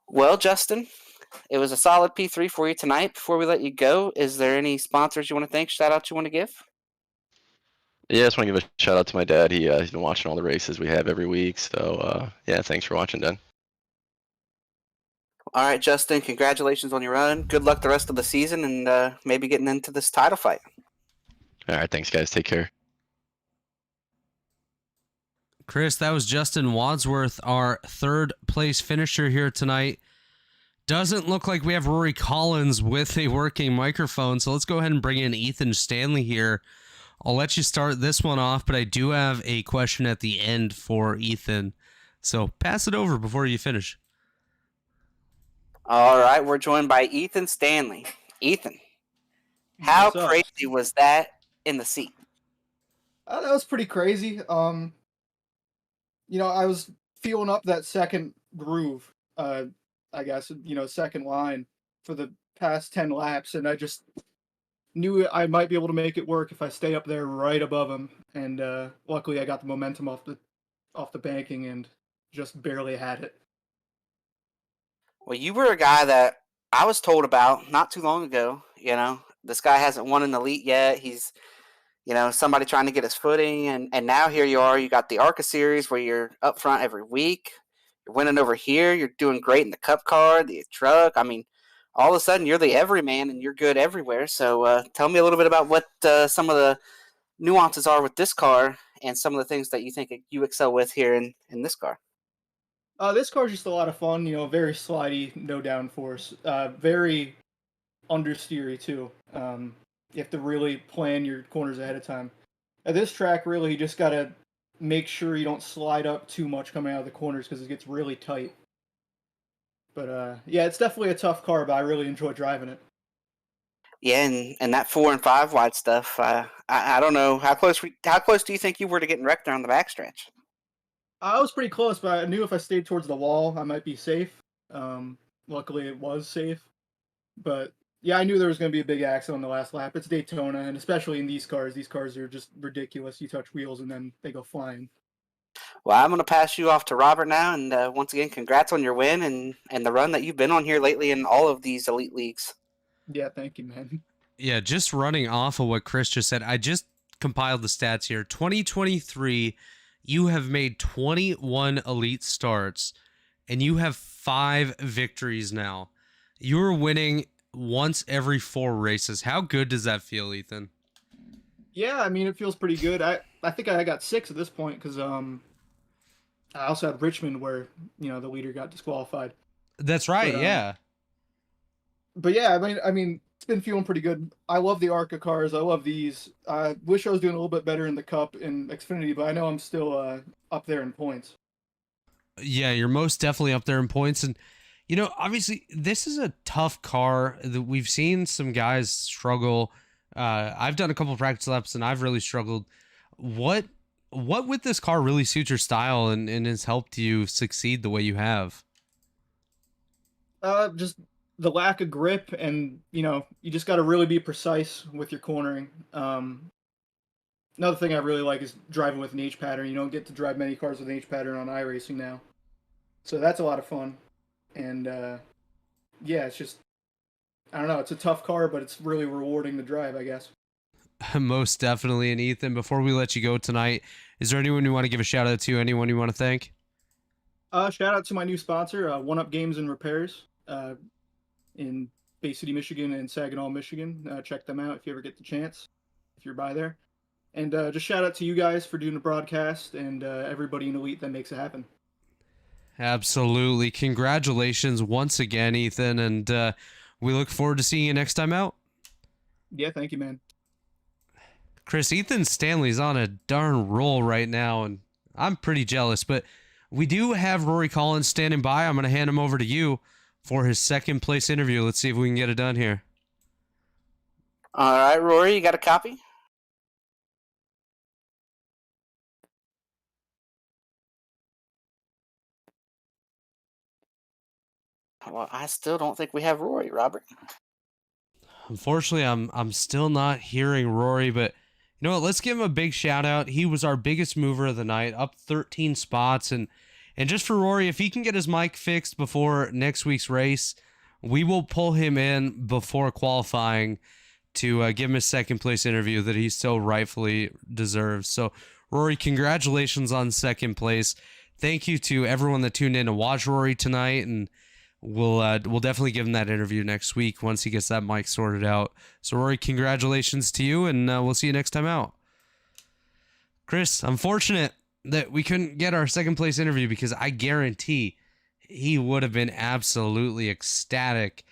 Well, Justin, it was a solid P3 for you tonight. Before we let you go, is there any sponsors you want to thank, shout out you want to give? Yeah, I just want to give a shout out to my dad. He's been watching all the races we have every week. So yeah, thanks for watching, Dad. All right, Justin, congratulations on your run. Good luck the rest of the season and maybe getting into this title fight. All right, thanks guys. Take care. Chris, that was Justin Wadsworth, our third place finisher here tonight. Doesn't look like we have Rory Collins with a working microphone, so let's go ahead and bring in Ethan Stanley here. I'll let you start this one off, but I do have a question at the end for Ethan. So pass it over before you finish. All right, we're joined by Ethan Stanley. Ethan, how What's up? crazy was that in the seat? That was pretty crazy. I was feeling up that second groove, I guess, second line for the past 10 laps, and I just knew I might be able to make it work if I stay up there right above him. And luckily, I got the momentum off the banking and just barely had it. Well, you were a guy that I was told about not too long ago. This guy hasn't won an elite yet. He's somebody trying to get his footing, and now here you are. You got the ARCA series where you're up front every week. You're winning over here. You're doing great in the Cup car, the truck. I mean, all of a sudden you're the everyman and you're good everywhere. So tell me a little bit about what some of the nuances are with this car and some of the things that you think you excel with here in this car. This car's just a lot of fun. Very slidey, no downforce. Very understeery too. You have to really plan your corners ahead of time. At this track, really, you just gotta make sure you don't slide up too much coming out of the corners because it gets really tight. But yeah, it's definitely a tough car, but I really enjoy driving it. Yeah, and that 4 and 5 wide stuff. I don't know how close do you think you were to getting wrecked there on the backstretch? I was pretty close, but I knew if I stayed towards the wall, I might be safe. Luckily, it was safe. But yeah, I knew there was going to be a big accident on the last lap. It's Daytona, and especially in these cars are just ridiculous. You touch wheels and then they go flying. Well, I'm going to pass you off to Robert now, and once again, congrats on your win and the run that you've been on here lately in all of these elite leagues. Yeah, thank you, man. Yeah, just running off of what Chris just said, I just compiled the stats here. 2023, you have made 21 elite starts, and you have 5 victories now. You're winning once every 4 races. How good does that feel, Ethan? Yeah, I mean, it feels pretty good. I think I got 6 at this point because I also had Richmond where the leader got disqualified. That's right. But, yeah. But yeah, I mean, it's been feeling pretty good. I love the ARCA cars. I love these. I wish I was doing a little bit better in the Cup and Xfinity, but I know I'm still up there in points. Yeah, you're most definitely up there in points. And, obviously, this is a tough car. We've seen some guys struggle. I've done a couple of practice laps, and I've really struggled. What with this car really suits your style and has helped you succeed the way you have? Just the lack of grip, and you just got to really be precise with your cornering. Another thing I really like is driving with an H pattern. You don't get to drive many cars with an H pattern on iRacing now, so that's a lot of fun. And yeah, it's just I don't know. It's a tough car, but it's really rewarding to drive, I guess. Most definitely. And Ethan, before we let you go tonight, is there anyone you want to give a shout out to? Anyone you want to thank? Shout out to my new sponsor, One Up Games and Repairs, in Bay City, Michigan, and Saginaw, Michigan. Check them out if you ever get the chance, if you're by there. And just shout out to you guys for doing the broadcast and everybody in Elite that makes it happen. Absolutely. Congratulations once again, Ethan, and we look forward to seeing you next time out. Yeah, thank you, man. Chris, Ethan Stanley's on a darn roll right now, and I'm pretty jealous, but we do have Rory Collins standing by. I'm going to hand him over to you for his second place interview. Let's see if we can get it done here. All right, Rory, you got a copy? Well, I still don't think we have Rory, Robert. Unfortunately, I'm still not hearing Rory, but you know what? Let's give him a big shout out. He was our biggest mover of the night, up 13 spots, and just for Rory, if he can get his mic fixed before next week's race, we will pull him in before qualifying to give him his second place interview that he so rightfully deserves. So, Rory, congratulations on second place. Thank you to everyone that tuned in to watch Rory tonight, and we'll definitely give him that interview next week once he gets that mic sorted out. So, Rory, congratulations to you, and we'll see you next time out. Chris, I'm fortunate that we couldn't get our second place interview because I guarantee he would have been absolutely ecstatic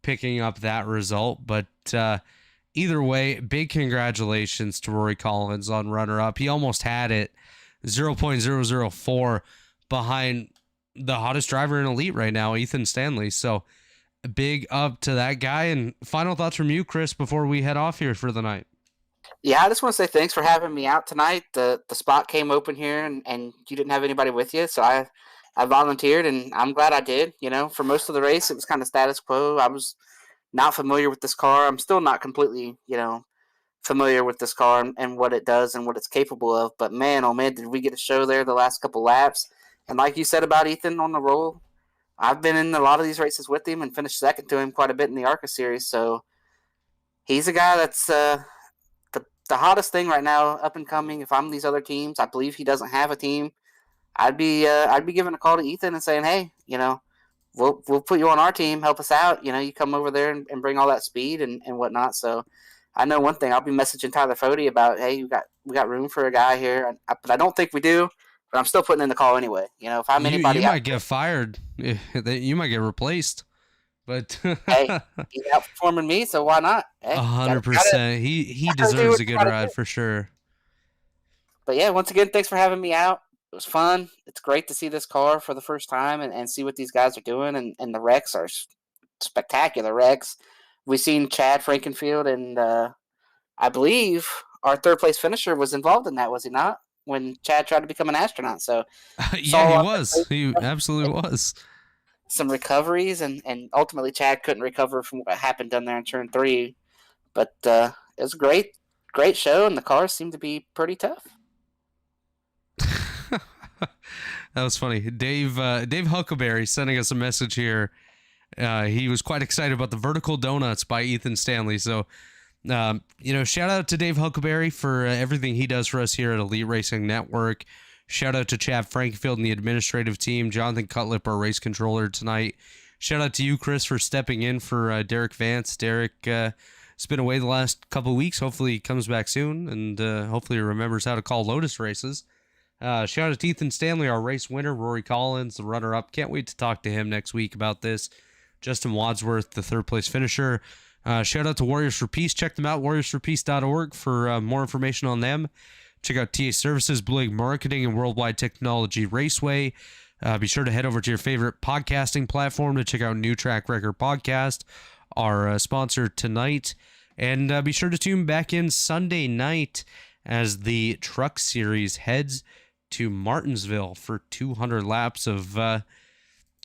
picking up that result. But either way, big congratulations to Rory Collins on runner-up. He almost had it, 0.004 behind the hottest driver in Elite right now, Ethan Stanley. So big up to that guy. And final thoughts from you, Chris, before we head off here for the night. Yeah, I just want to say thanks for having me out tonight. The spot came open here, and you didn't have anybody with you, so I volunteered, and I'm glad I did. You know, for most of the race, it was kind of status quo. I was not familiar with this car. I'm still not completely, familiar with this car and what it does and what it's capable of. But man, oh man, did we get a show there the last couple laps. And like you said about Ethan on the roll, I've been in a lot of these races with him and finished second to him quite a bit in the ARCA series. So he's a guy that's the hottest thing right now, up and coming. If I'm these other teams, I believe he doesn't have a team. I'd be giving a call to Ethan and saying, hey, we'll put you on our team, help us out. You come over there and bring all that speed and whatnot. So I know one thing. I'll be messaging Tyler Fody about, hey, we got room for a guy here, but I don't think we do. But I'm still putting in the call anyway. If I'm anybody, you might get fired. You might get replaced. But hey, he's outperforming me, so why not? 100%. He deserves a good ride for sure. But yeah, once again, thanks for having me out. It was fun. It's great to see this car for the first time and see what these guys are doing. And the wrecks are spectacular wrecks. We've seen Chad Frankenfield, and I believe our third place finisher was involved in that, was he not? When Chad tried to become an astronaut. So yeah, he was. He absolutely was. Some recoveries, and ultimately Chad couldn't recover from what happened down there in turn 3. But it was a great show, and the cars seemed to be pretty tough. That was funny. Dave Huckleberry sending us a message here. He was quite excited about the vertical donuts by Ethan Stanley. So, shout out to Dave Huckleberry for everything he does for us here at Elite Racing Network. Shout out to Chad Frankfield and the administrative team. Jonathan Cutlip, our race controller tonight. Shout out to you, Chris, for stepping in for Derik Vance. Derik has been away the last couple of weeks. Hopefully he comes back soon, and hopefully he remembers how to call Lotus races. Shout out to Ethan Stanley, our race winner. Rory Collins, the runner-up. Can't wait to talk to him next week about this. Justin Wadsworth, the third-place finisher. Shout out to Warriors for Peace. Check them out, warriorsforpeace.org, for more information on them. Check out TA Services, Blue Lake Marketing, and Worldwide Technology Raceway. Be sure to head over to your favorite podcasting platform to check out New Track Record Podcast, our sponsor tonight. And be sure to tune back in Sunday night as the Truck Series heads to Martinsville for 200 laps of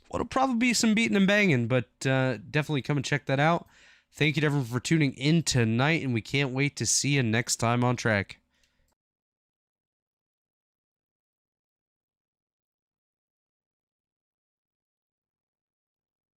what'll probably be some beating and banging, but definitely come and check that out. Thank you to everyone for tuning in tonight, and we can't wait to see you next time on track.